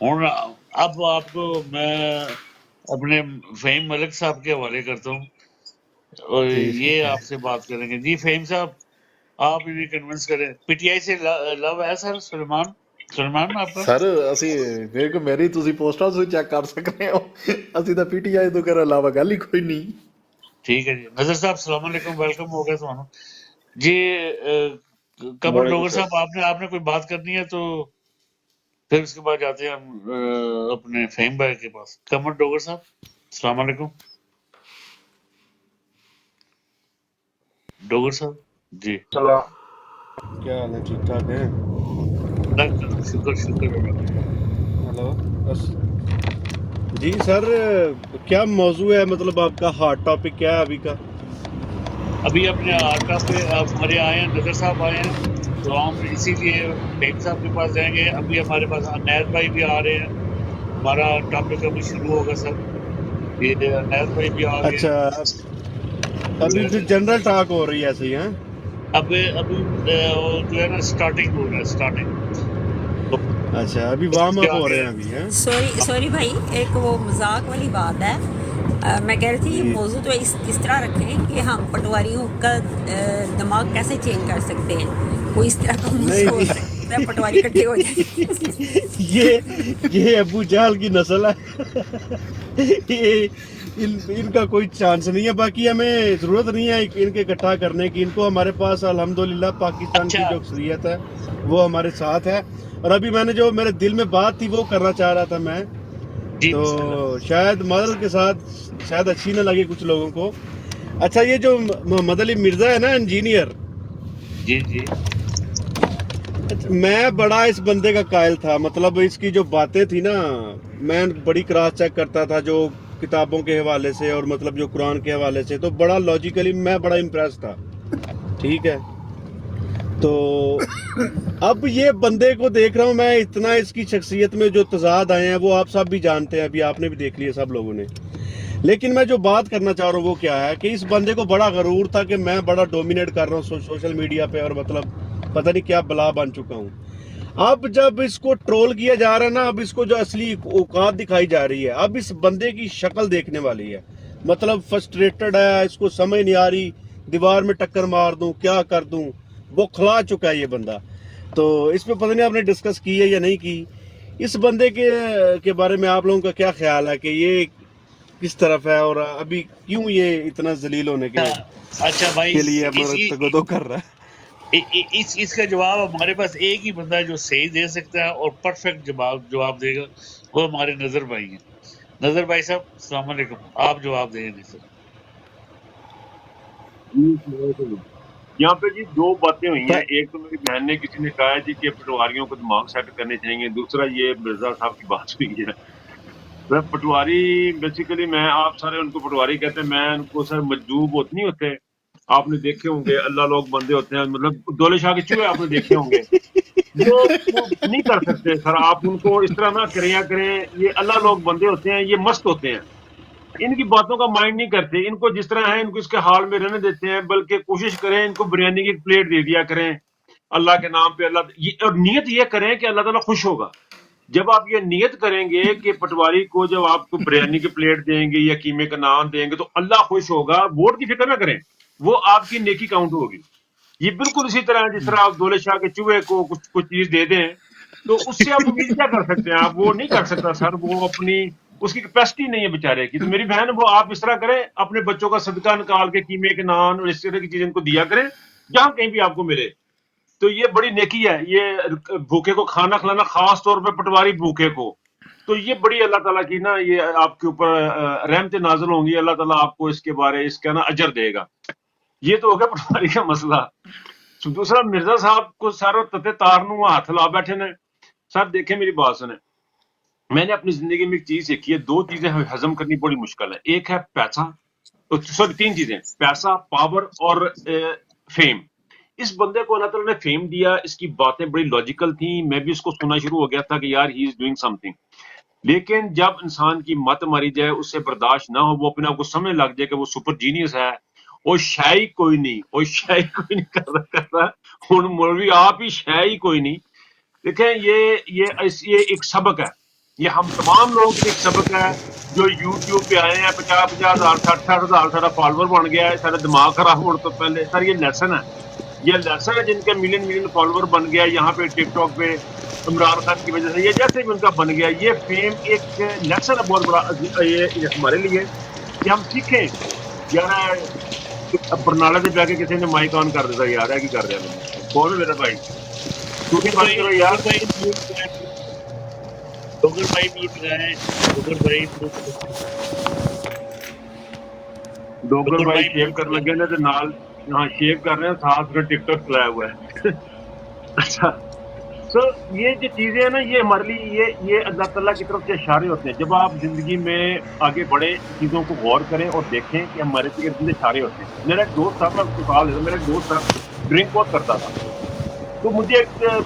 اور اب آپ کو میں اپنے فہیم ملک صاحب کے حوالے کرتا ہوں اور جی یہ آپ سے بات کریں گے. جی فہیم صاحب آپ انہیں کنونس کریں. پی ٹی آئی سے لو ہے سر سلیمان آپ کا؟ سر ਅਸੀਂ ਵੇਖ ਮੇਰੀ ਤੁਸੀਂ ਪੋਸਟਾਂ ਤੁਸੀਂ ਚੈੱਕ ਕਰ ਸਕਦੇ ਹੋ ਅਸੀਂ ਤਾਂ ਪੀਟੀਆਈ ਤੋਂ ਕਰ ਇਲਾਵਾ ਗੱਲ ਹੀ ਕੋਈ ਨਹੀਂ. ٹھیک ہے جی. نظر صاحب السلام علیکم، ویلکم ہو گیا تو جی. قمر وعلیکم ڈوگر السلام. صاحب آپ نے کوئی بات کرنی ہے تو پھر اس کے بعد جاتے ہیں ہم اپنے فہیم بھائی کے پاس. قمر ڈوگر صاحب السلام علیکم. ڈوگر صاحب جی. سلام، کیا حال ہے؟ ٹھیک ٹھاک ہیں؟ اللہ کا کرم، شکر ہلو جی سر، کیا موضوع ہے؟ مطلب آپ کا ہارٹ ٹاپک کیا ہے ابھی کا؟ ابھی اپنے آرٹا پہ آپ ہمارے آئے ہیں، نظر صاحب آئے ہیں تو ہم اسی لیے فہیم صاحب کے پاس جائیں گے. ابھی ہمارے پاس عنایت بھائی بھی آ رہے ہیں. ہمارا ٹاپک ابھی شروع ہوگا سر. یہ عنایت بھائی بھی آ گئے اچھا، ابھی پھر جنرل ٹاک ہو رہی ہے ایسے ہی ہیں؟ ابھی وہ جو ہے نا اسٹارٹنگ ہو رہا ہے اسٹارٹنگ. اچھا، ابھی وارم اپ ہو رہے ہیں ابھی ہیں؟ سوری بھائی، ایک وہ مذاق والی بات ہے. میں کہہ رہی تھی یہ جی موضوع تو اس طرح رکھیں کہ ہم پٹواریوں کا دماغ کیسے چینج کر سکتے ہیں. کوئی اس طرح کا نہیں موضوع ہو سکتا ہے، پٹواری اکٹھے ہو جائیں. یہ ابو جہل کی نسل ہے. یہ ان کا کوئی چانس نہیں ہے. باقی ہمیں ضرورت نہیں ہے ان کے اکٹھا کرنے کی. ان کو ہمارے پاس الحمدللہ پاکستان کی اچھا جو اکثریت ہے وہ ہمارے ساتھ ہے. اور ابھی میں نے جو میرے دل میں بات تھی وہ کرنا چاہ رہا تھا میں، جی تو بسم اللہ. شاید مدل کے ساتھ شاید اچھی نہ لگے کچھ لوگوں کو. اچھا، یہ جو محمد علی مرزا ہے نا، انجینئر، جی جی میں بڑا اس بندے کا قائل تھا. مطلب اس کی جو باتیں تھی نا، میں بڑی کراس چیک کرتا تھا جو کتابوں کے حوالے سے اور مطلب جو قرآن کے حوالے سے، تو بڑا لاجیکلی میں بڑا امپریس تھا. ٹھیک ہے، تو اب یہ بندے کو دیکھ رہا ہوں میں، اتنا اس کی شخصیت میں جو تضاد آئے ہیں وہ آپ سب بھی جانتے ہیں، ابھی آپ نے بھی دیکھ لیا سب لوگوں نے. لیکن میں جو بات کرنا چاہ رہا ہوں وہ کیا ہے کہ اس بندے کو بڑا غرور تھا کہ میں بڑا ڈومینیٹ کر رہا ہوں سوشل میڈیا پہ، اور مطلب پتہ نہیں کیا بلا بن چکا ہوں. اب جب اس کو ٹرول کیا جا رہا ہے نا، اب اس کو جو اصلی اوقات دکھائی جا رہی ہے، اب اس بندے کی شکل دیکھنے والی ہے. مطلب فرسٹریٹڈ ہے، اس کو سمجھ نہیں آ رہی، دیوار میں ٹکر مار دوں کیا کر دوں، وہ کھلا چکا ہے یہ بندہ. تو اس پہ پتہ نہیں آپ نے ڈسکس کی ہے یا نہیں کی. اس بندے کے بارے میں آپ لوگوں کا کیا خیال ہے کہ یہ کس طرف ہے، اور ابھی کیوں یہ اتنا ذلیل ہونے اچھا بھائی، کے لیے تگدو کر رہا ہے؟ اس کا جواب ہمارے پاس ایک ہی بندہ ہے جو صحیح دے سکتا ہے اور پرفیکٹ جواب دے گا، وہ ہمارے نظر بھائی ہیں. نظر بھائی صاحب السلام علیکم، آپ جواب دیں گے سر. جی السلام علیکم. یہاں پہ جی دو باتیں ہوئی ہیں. ایک تو میری بہن نے کسی نے کہا ہے جی کہ پٹواریوں کو دماغ سیٹ کرنے چاہیے. دوسرا یہ مرزا صاحب کی بات ہوئی ہے. میں پٹواری بیسیکلی میں آپ سارے ان کو پٹواری کہتے ہیں، میں ان کو سر مجذوب ہوتے نہیں ہوتے، آپ نے دیکھے ہوں گے، اللہ لوگ بندے ہوتے ہیں، مطلب دولے شاہ کے چوہے آپ نے دیکھے ہوں گے، وہ نہیں کر سکتے سر. آپ ان کو اس طرح نہ کریں یا کریں. یہ اللہ لوگ بندے ہوتے ہیں، یہ مست ہوتے ہیں، ان کی باتوں کا مائنڈ نہیں کرتے. ان کو جس طرح ہے ان کو اس کے حال میں رہنے دیتے ہیں، بلکہ کوشش کریں ان کو بریانی کی پلیٹ دے دیا کریں اللہ کے نام پہ. اور نیت یہ کریں کہ اللہ تعالیٰ خوش ہوگا. جب آپ یہ نیت کریں گے کہ پٹواری کو جب آپ کو بریانی کی پلیٹ دیں گے یا قیمے کا نام دیں گے تو اللہ خوش ہوگا. ووٹ کی فکر نہ کریں، وہ آپ کی نیکی کاؤنٹ ہوگی. یہ بالکل اسی طرح ہے جس طرح آپ دولت شاہ کے چوہے کو کچھ چیز دے دیں تو اس سے آپ امید کیا کر سکتے ہیں؟ آپ وہ نہیں کر سکتا سر، وہ اپنی اس کی کیپیسٹی نہیں ہے بیچارے کی. تو میری بہن، وہ آپ اس طرح کریں، اپنے بچوں کا صدقہ نکال کے قیمے کے نان اور اس طرح کی چیزیں ان کو دیا کریں جہاں کہیں بھی آپ کو ملے. تو یہ بڑی نیکی ہے، یہ بھوکے کو کھانا کھلانا، خاص طور پہ پٹواری بھوکے کو. تو یہ بڑی اللہ تعالیٰ کی نا، یہ آپ کے اوپر رحمت نازل ہوں گی. اللہ تعالیٰ آپ کو اس کے بارے اس کا نا اجر دے گا. یہ تو ہو گیا پٹواری کا مسئلہ. دوسرا مرزا صاحب کو سارے تتے تارنو ہاتھ لا بیٹھے نے. سر دیکھیں میری بات سنیں، میں نے اپنی زندگی میں ایک چیز سیکھی ہے، دو چیزیں ہضم کرنی بڑی مشکل ہے. ایک ہے پیسہ، سوری تین چیزیں، پیسہ، پاور اور فیم. اس بندے کو اللہ تعالیٰ نے فیم دیا، اس کی باتیں بڑی لاجیکل تھیں، میں بھی اس کو سننا شروع ہو گیا تھا کہ یار ہی از ڈوئنگ سم تھنگ. لیکن جب انسان کی مت ماری جائے، اس سے برداشت نہ ہو، وہ اپنے آپ کو سمجھنے لگ جائے کہ وہ سپر جینیس ہے، وہ شاعی کوئی نہیں، وہ شاعی کوئی نہیں کرتا ہوں مولوی آپ ہی شاعی کوئی نہیں. دیکھیں یہ ایک سبق ہے. یہ ہم تمام لوگوں کے لیے ایک سبق ہے جو یوٹیوب پہ آئے ہیں 50,000 60,000 سارا فالوور بن گیا ہے, سارا دماغ خراب ہونے تو پہلے. سر یہ لیسن ہے, یہ لیسن ہے جن کے ملین فالوور بن گیا یہاں پہ ٹک ٹاک پہ عمران خان کی وجہ سے, یہ جیسے بھی ان کا بن گیا, یہ فیم ایک لیسن ہے بہت بڑا یہ ہمارے لیے کہ ہم سیکھیں. یار برنالہ سے جا کے کسی نے مائک آن کر دیتا یار, ہے کی کر رہے ہیں کون ہے میرا بھائی, چھوٹی بات کرو یار. ڈوگر بھائی میوٹ لگائیں, ڈوگر بھائی میوٹ لگائیں, ڈوگر ڈوگر بھائی بھائی شیو میوٹ کر لگائیں. لگے نا تو نال, ہاں شیو کر رہے ہیں ساتھ میں ٹک ٹاک چلایا ہوا ہے. اچھا سو یہ جو چیزیں ہیں نا یہ ہمارے لیے یہ اللہ تعالیٰ کی طرف سے اشارے ہوتے ہیں. جب آپ زندگی میں آگے بڑھیں چیزوں کو غور کریں اور دیکھیں کہ ہمارے ارد گرد اشارے ہوتے ہیں. میرا ایک دوست تھا, میں اس کو سوال دیتا, میرا ایک دوست تھا ڈرنک بہت کرتا تھا. تو مجھے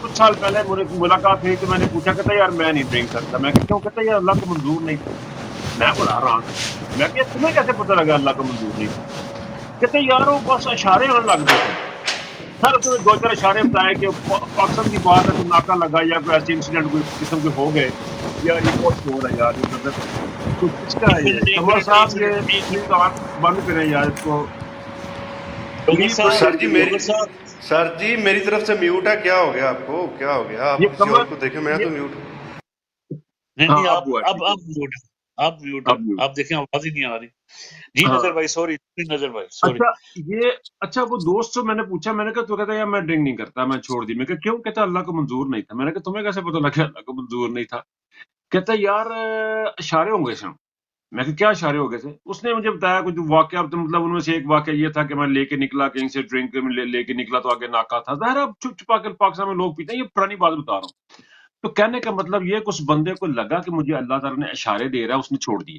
کچھ سال پہلے ملاقات ہوئی تو میں نے پوچھا, کہتا یار میں نہیں ڈرنک کرتا. میں کہ کیوں؟ کہتا یار اللہ کو منظور نہیں تھا. میں بڑا حیران, میں کہ تمہیں کیسے پتہ لگا اللہ کو منظور نہیں تھا؟ کہتے یار وہ بس اشارے آنے لگ گئے تھے. سر اس نے 2-4 اشارے بتائے کہ پاکستان کی بات ہے, کوئی ناکہ لگا یا کوئی ایسے انسیڈنٹ کوئی قسم کے ہو گئے, یا یہ بہت شور ہے یار یہ مطلب تو کس کا ہے یہ کمر صاحب, یہ پلیز آن بند کریں یار اس کو ڈوگر پلیز. صاحب, سر جی میری ڈوگر صاحب, سر جی میری طرف سے میوٹ ہے, کیا ہو گیا آپ کو, کیا ہو گیا, آپ یہ کسی اور کمر کو دیکھیں, میں یہ تو میوٹ. نہیں ہاں نہیں, اب ہوا ٹھیک ہے, اب میوٹ ہے, آپ میوٹ ہے, اب میوٹ. آپ دیکھیں آواز ہی نہیں آ رہی. جی ہاں نظر بھائی سوری, نظر بھائی سوری. اچھا یہ اچھا وہ دوست سے میں نے پوچھا, میں نے کہا تو کہتا یار میں ڈرنک نہیں کرتا, میں چھوڑ دی. میں کہا کیوں؟ کہتا اللہ کو منظور نہیں تھا. میں نے کہا تمہیں کیسے پتہ لگا اللہ کو منظور نہیں تھا؟ کہتا یار اشارے ہوں گئے سن. میں کہ کیا اشارے ہو گئے تھے؟ اس نے مجھے بتایا کچھ واقعہ, مطلب ان میں سے ایک واقعہ یہ تھا کہ میں لے کے نکلا کہیں سے ڈرنک لے کے نکلا تو آگے ناکا تھا. ظاہر ہے چھپ چھپا کے پاکستان میں لوگ پیتے ہیں, یہ پرانی بات بتا رہا ہوں. تو کہنے کا مطلب یہ کہ اس بندے کو لگا کہ مجھے اللہ تعالیٰ نے اشارے دے رہا ہے, اس نے چھوڑ دیے,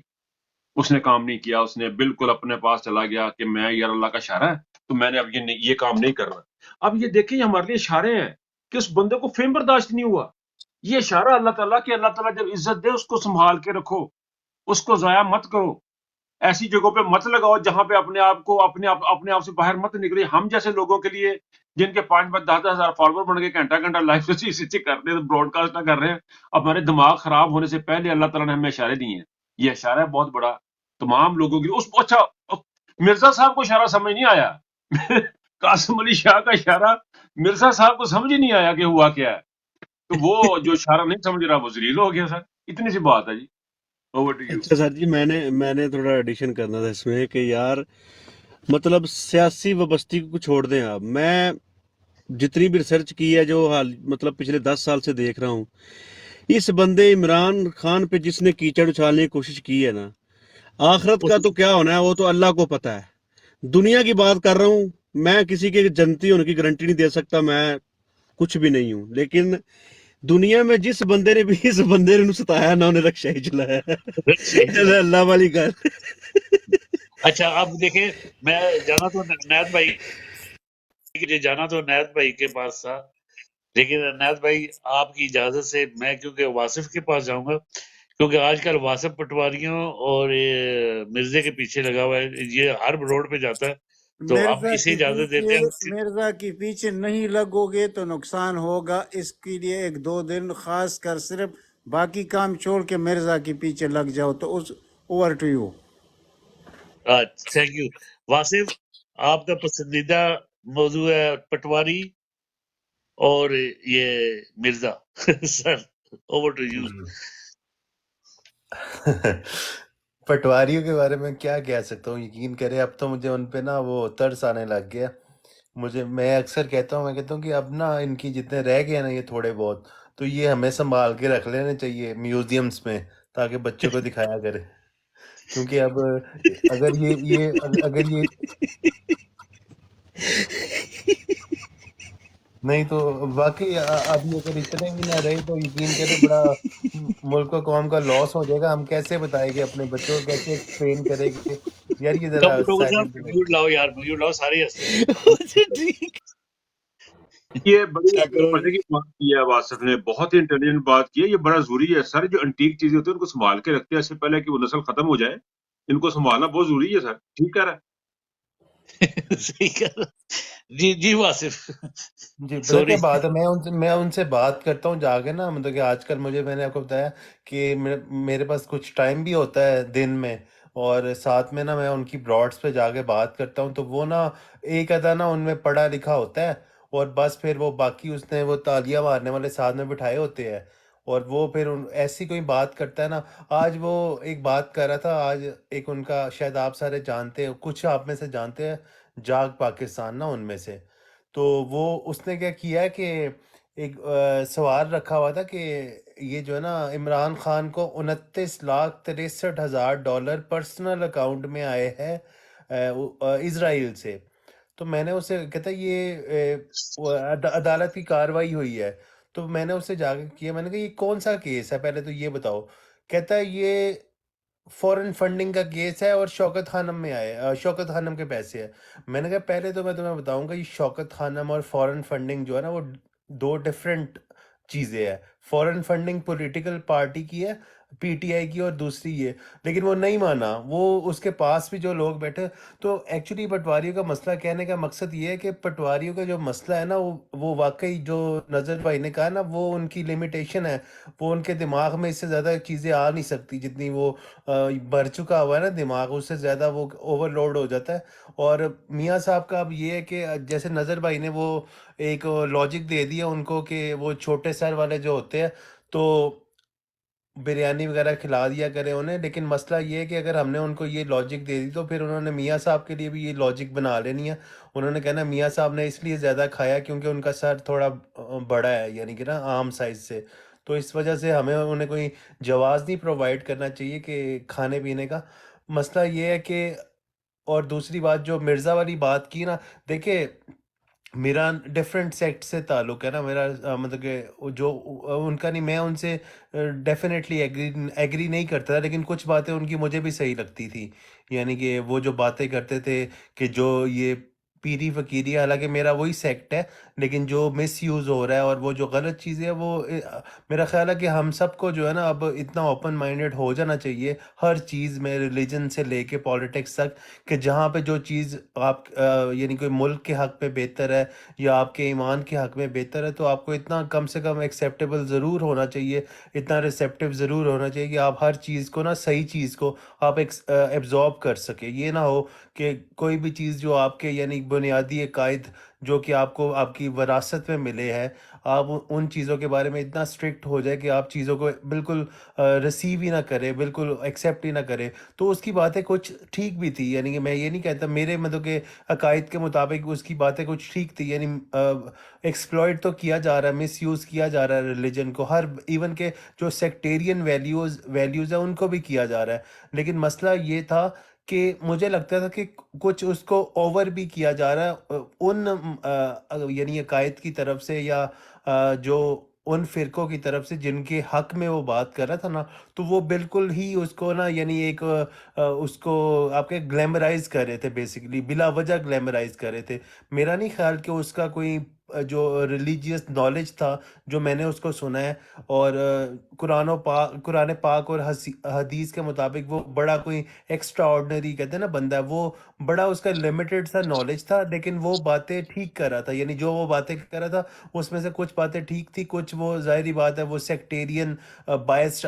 اس نے کام نہیں کیا, اس نے بالکل اپنے پاس چلا گیا کہ میں یار اللہ کا اشارہ ہے تو میں نے اب یہ کام نہیں کرنا. اب یہ دیکھیں یہ ہمارے لیے اشارے ہیں کہ اس بندے کو فیم برداشت نہیں ہوا. یہ اشارہ اللہ تعالیٰ کہ اللہ تعالیٰ جب عزت دے اس کو سنبھال کے رکھو, اس کو ضائع مت کرو, ایسی جگہوں پہ مت لگاؤ جہاں پہ اپنے آپ کو اپنے آپ سے باہر مت نکلے. ہم جیسے لوگوں کے لیے جن کے 5-10 ہزار فالوور بن گئے, گھنٹہ لائف سے کر رہے ہیں, براڈ کاسٹ کر رہے ہیں, اب ہمارے دماغ خراب ہونے سے پہلے اللہ تعالیٰ نے ہمیں اشارے دیے ہیں. یہ اشارہ ہے بہت بڑا تمام لوگوں کے لیے. اس اچھا مرزا صاحب کو اشارہ سمجھ نہیں آیا, قاسم علی شاہ کا اشارہ مرزا صاحب کو سمجھ ہی نہیں آیا کہ ہوا کیا ہے, تو وہ جو اشارہ نہیں سمجھ رہا وہ ذلیل ہو گیا. سر اتنی سی بات ہے جی. Over to you. اچھا سر جی میں نے تھوڑا ایڈیشن کرنا تھا اس میں کہ یار مطلب سیاسی وابستگی کو چھوڑ دیں آپ. میں جتنی بھی ریسرچ کی ہے جو حال مطلب پچھلے 10 سال سے دیکھ رہا ہوں, اس بندے عمران خان پہ جس نے کیچڑ اچھالنے کی کوشش کی ہے نا, آخرت کا تو کیا ہونا ہے وہ تو اللہ کو پتہ ہے. دنیا کی بات کر رہا ہوں, میں کسی کے جنتی ہونے کی گارنٹی نہیں دے سکتا, میں کچھ بھی نہیں ہوں, لیکن دنیا میں جس بندے نے بھی اس بندے نے ستایا نہ انہیں رکشا ہی چلایا. اللہ والی گل. اچھا اب دیکھیں, میں جانا تو عنایت بھائی کے پاس تھا, لیکن عنایت بھائی آپ کی اجازت سے میں کیونکہ واصف کے پاس جاؤں گا, کیونکہ آج کل واصف پٹواریوں اور مرزے کے پیچھے لگا ہوا ہے, یہ ہر روڈ پہ جاتا ہے, تو اب اسے اجازت دیتے ہیں. مرزا کے پیچھے نہیں لگو گے تو نقصان ہوگا. اس کے لیے 1-2 دن خاص کر صرف باقی کام چھوڑ کے مرزا کے پیچھے لگ جاؤ. تو اس over to you. Thank you Wasif, آپ کا پسندیدہ موضوع ہے پٹواری اور یہ Mirza. Sir over to you. پٹواریوں کے بارے میں کیا کہہ سکتا ہوں, یقین کرے اب تو مجھے ان پہ نا وہ ترس آنے لگ گیا. میں اکثر کہتا ہوں کہ اب نا ان کی جتنے رہ گئے نا یہ تھوڑے بہت, تو یہ ہمیں سنبھال کے رکھ لینے چاہیے میوزیمز میں تاکہ بچوں کو دکھایا کرے. کیونکہ اب اگر یہ نہیں تو واقعی اب یہ اگر اتنے بھی نہ رہے تو یقین کرے بڑا ملک و قوم کا لاس ہو جائے گا. ہم کیسے بتائیں گے اپنے بچوں کو, کیسے ٹرین کریں گے یار یہ ذرا سائلنٹ میوٹ لاؤ یار, میوٹ لاؤ, سارے ہنستے ہیں. یہ بڑی مزے کی بات کی ہے واصف نے, بہت ہی انٹیلیجنٹ بات کی ہے. یہ بڑا ضروری ہے سر, جو انٹیک چیزیں ہوتی ہیں ان کو سنبھال کے رکھتے ہیں اس سے پہلے کہ وہ نسل ختم ہو جائے, ان کو سنبھالنا بہت ضروری ہے سر. ٹھیک کہہ رہا ہے. صحیح کہہ رہا جی جی واصف جی پتہ سوری کیا بات ہے، میں ان سے بات کرتا ہوں جا کے نا، مطلب کہ آج کل میں نے آپ کو بتایا کہ میرے پاس کچھ ٹائم بھی ہوتا ہے دن میں، اور ساتھ میں نا میں ان کی براڈس پہ جا کے بات کرتا ہوں، تو وہ نا ایک آدھا نا ان میں پڑھا لکھا ہوتا ہے، اور بس پھر وہ باقی اس نے وہ تالیاں مارنے والے ساتھ میں بٹھائے ہوتے ہیں، اور وہ پھر ایسی کوئی بات کرتا ہے نا. آج وہ ایک بات کر رہا تھا، آج ایک ان کا شاید آپ سارے جانتے ہیں، کچھ آپ میں سے جانتے ہیں، جاگ پاکستان نا ان میں سے. تو وہ اس نے کیا کیا ہے کہ ایک سوال رکھا ہوا تھا کہ یہ جو ہے نا عمران خان کو 29,63,000 ڈالر پرسنل اکاؤنٹ میں آئے ہیں اسرائیل سے. تو میں نے اسے کہتا یہ عدالت کی کاروائی ہوئی ہے. تو میں نے اسے جا کے کیا، میں نے کہا یہ کون سا کیس ہے، پہلے تو یہ بتاؤ. کہتا ہے یہ فورن فنڈنگ کا کیس ہے اور شوکت خانم میں آئے، شوکت خانم کے پیسے ہیں. میں نے کہا پہلے تو میں تمہیں بتاؤں گا، یہ شوکت خانم اور فورن فنڈنگ جو ہے نا وہ دو ڈفرینٹ چیزیں ہیں. فورن فنڈنگ پولیٹیکل پارٹی کی ہے، پی ٹی آئی کی، اور دوسری یہ. لیکن وہ نہیں مانا، وہ اس کے پاس بھی جو لوگ بیٹھے. تو ایکچولی پٹواریوں کا مسئلہ، کہنے کا مقصد یہ ہے کہ پٹواریوں کا جو مسئلہ ہے نا وہ واقعی جو نظر بھائی نے کہا نا، وہ ان کی لمیٹیشن ہے. وہ ان کے دماغ میں اس سے زیادہ چیزیں آ نہیں سکتی، جتنی وہ بھر چکا ہوا ہے نا دماغ، اس سے زیادہ وہ اوور لوڈ ہو جاتا ہے. اور میاں صاحب کا اب یہ ہے کہ جیسے نظر بھائی نے وہ ایک لاجک دے دیا ان کو کہ وہ چھوٹے سر والے جو ہوتے ہیں تو بریانی وغیرہ کھلا دیا کرے انہیں. لیکن مسئلہ یہ ہے کہ اگر ہم نے ان کو یہ لاجک دے دی تو پھر انہوں نے میاں صاحب کے لیے بھی یہ لاجک بنا لینی ہے. انہوں نے کہنا میاں صاحب نے اس لیے زیادہ کھایا کیونکہ ان کا سر تھوڑا بڑا ہے، یعنی کہ نا عام سائز سے. تو اس وجہ سے ہمیں انہیں کوئی جواز نہیں پرووائڈ کرنا چاہیے کہ کھانے پینے کا. مسئلہ یہ ہے کہ، اور دوسری بات جو مرزا والی بات کی نا، دیکھیں میرا ڈیفرنٹ سیکٹ سے تعلق ہے نا، میرا مطلب کہ جو ان کا نہیں، میں ان سے ڈیفینیٹلی ایگری نہیں کرتا، لیکن کچھ باتیں ان کی مجھے بھی صحیح لگتی تھی. یعنی کہ وہ جو باتیں کرتے تھے کہ جو یہ پیری فقیری، حالانکہ میرا وہی سیکٹ ہے، لیکن جو مس یوز ہو رہا ہے اور وہ جو غلط چیزیں ہیں، وہ میرا خیال ہے کہ ہم سب کو جو ہے نا اب اتنا اوپن مائنڈڈ ہو جانا چاہیے ہر چیز میں، ریلیجن سے لے کے پولیٹکس تک، کہ جہاں پہ جو چیز آپ یعنی کوئی ملک کے حق میں بہتر ہے یا آپ کے ایمان کے حق میں بہتر ہے، تو آپ کو اتنا کم سے کم ایکسیپٹیبل ضرور ہونا چاہیے، اتنا ریسیپٹیو ضرور ہونا چاہیے کہ آپ ہر چیز کو نا، صحیح چیز کو آپ ایبزارب کر سکیں. یہ نہ ہو کہ کوئی بھی چیز جو آپ کے یعنی بنیادی عقائد جو کہ آپ کو آپ کی وراثت میں ملے ہیں، آپ ان چیزوں کے بارے میں اتنا اسٹرکٹ ہو جائے کہ آپ چیزوں کو بالکل ریسیو ہی نہ کریں، بالکل ایکسیپٹ ہی نہ کریں. تو اس کی باتیں کچھ ٹھیک بھی تھی، یعنی کہ میں یہ نہیں کہتا، میرے مطلب کہ عقائد کے مطابق اس کی باتیں کچھ ٹھیک تھی. یعنی ایکسپلائٹ تو کیا جا رہا ہے، مس یوز کیا جا رہا ہے ریلیجن کو، ہر ایون کہ جو سیکٹیرین ویلیوز ہیں ان کو بھی کیا جا رہا ہے. لیکن مسئلہ یہ تھا کہ مجھے لگتا تھا کہ کچھ اس کو اوور بھی کیا جا رہا ہے ان یعنی عقائد کی طرف سے، یا جو ان فرقوں کی طرف سے جن کے حق میں وہ بات کر رہا تھا نا، تو وہ بالکل ہی اس کو نا یعنی ایک اس کو آپ کے گلیمرائز کر رہے تھے، بیسیکلی بلا وجہ گلیمرائز کر رہے تھے. میرا نہیں خیال کہ اس کا کوئی جو ریلیجیس نالج تھا جو میں نے اس کو سنا ہے، اور قرآن پاک اور حدیث کے مطابق وہ بڑا کوئی ایکسٹرا آرڈنری کہتے ہیں نا بندہ ہے، وہ بڑا اس کا لمیٹڈ سا نالج تھا، لیکن وہ باتیں ٹھیک کر رہا تھا. یعنی جو وہ باتیں کر رہا تھا اس میں سے کچھ باتیں ٹھیک تھی، کچھ وہ ظاہری بات ہے وہ سیکٹیرین بائس،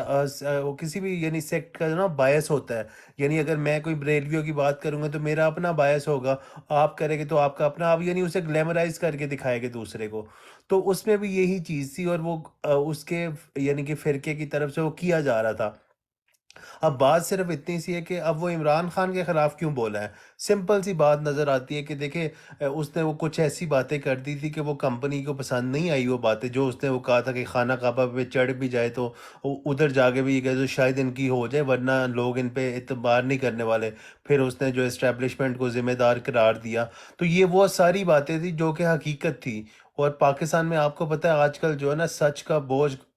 کسی بھی یعنی سیکٹ کا نا بائس ہوتا ہے. یعنی اگر میں کوئی بریلویوں کی بات کروں گا تو میرا اپنا بائس ہوگا، آپ کریں گے تو آپ کا اپنا، آپ یعنی اسے گلیمرائز کر کے دکھائے گے دوسرے کو. تو اس میں بھی یہی چیز تھی، اور وہ اس کے یعنی کہ فرقے کی طرف سے وہ کیا جا رہا تھا. اب بات صرف اتنی سی ہے کہ اب وہ عمران خان کے خلاف کیوں بولا ہے. سمپل سی بات نظر آتی ہے کہ دیکھیں اس نے وہ کچھ ایسی باتیں کر دی تھی کہ وہ کمپنی کو پسند نہیں آئی، وہ باتیں جو اس نے وہ کہا تھا کہ خانہ کعبہ پہ چڑھ بھی جائے تو ادھر جا کے بھی یہ کہے تو شاید ان کی ہو جائے، ورنہ لوگ ان پہ اعتبار نہیں کرنے والے. پھر اس نے جو اسٹیبلشمنٹ کو ذمہ دار قرار دیا. تو یہ وہ ساری باتیں تھی جو کہ حقیقت تھی. اور پاکستان میں آپ کو پتہ ہے آج کل جو ہے نا سچ کا بوجھ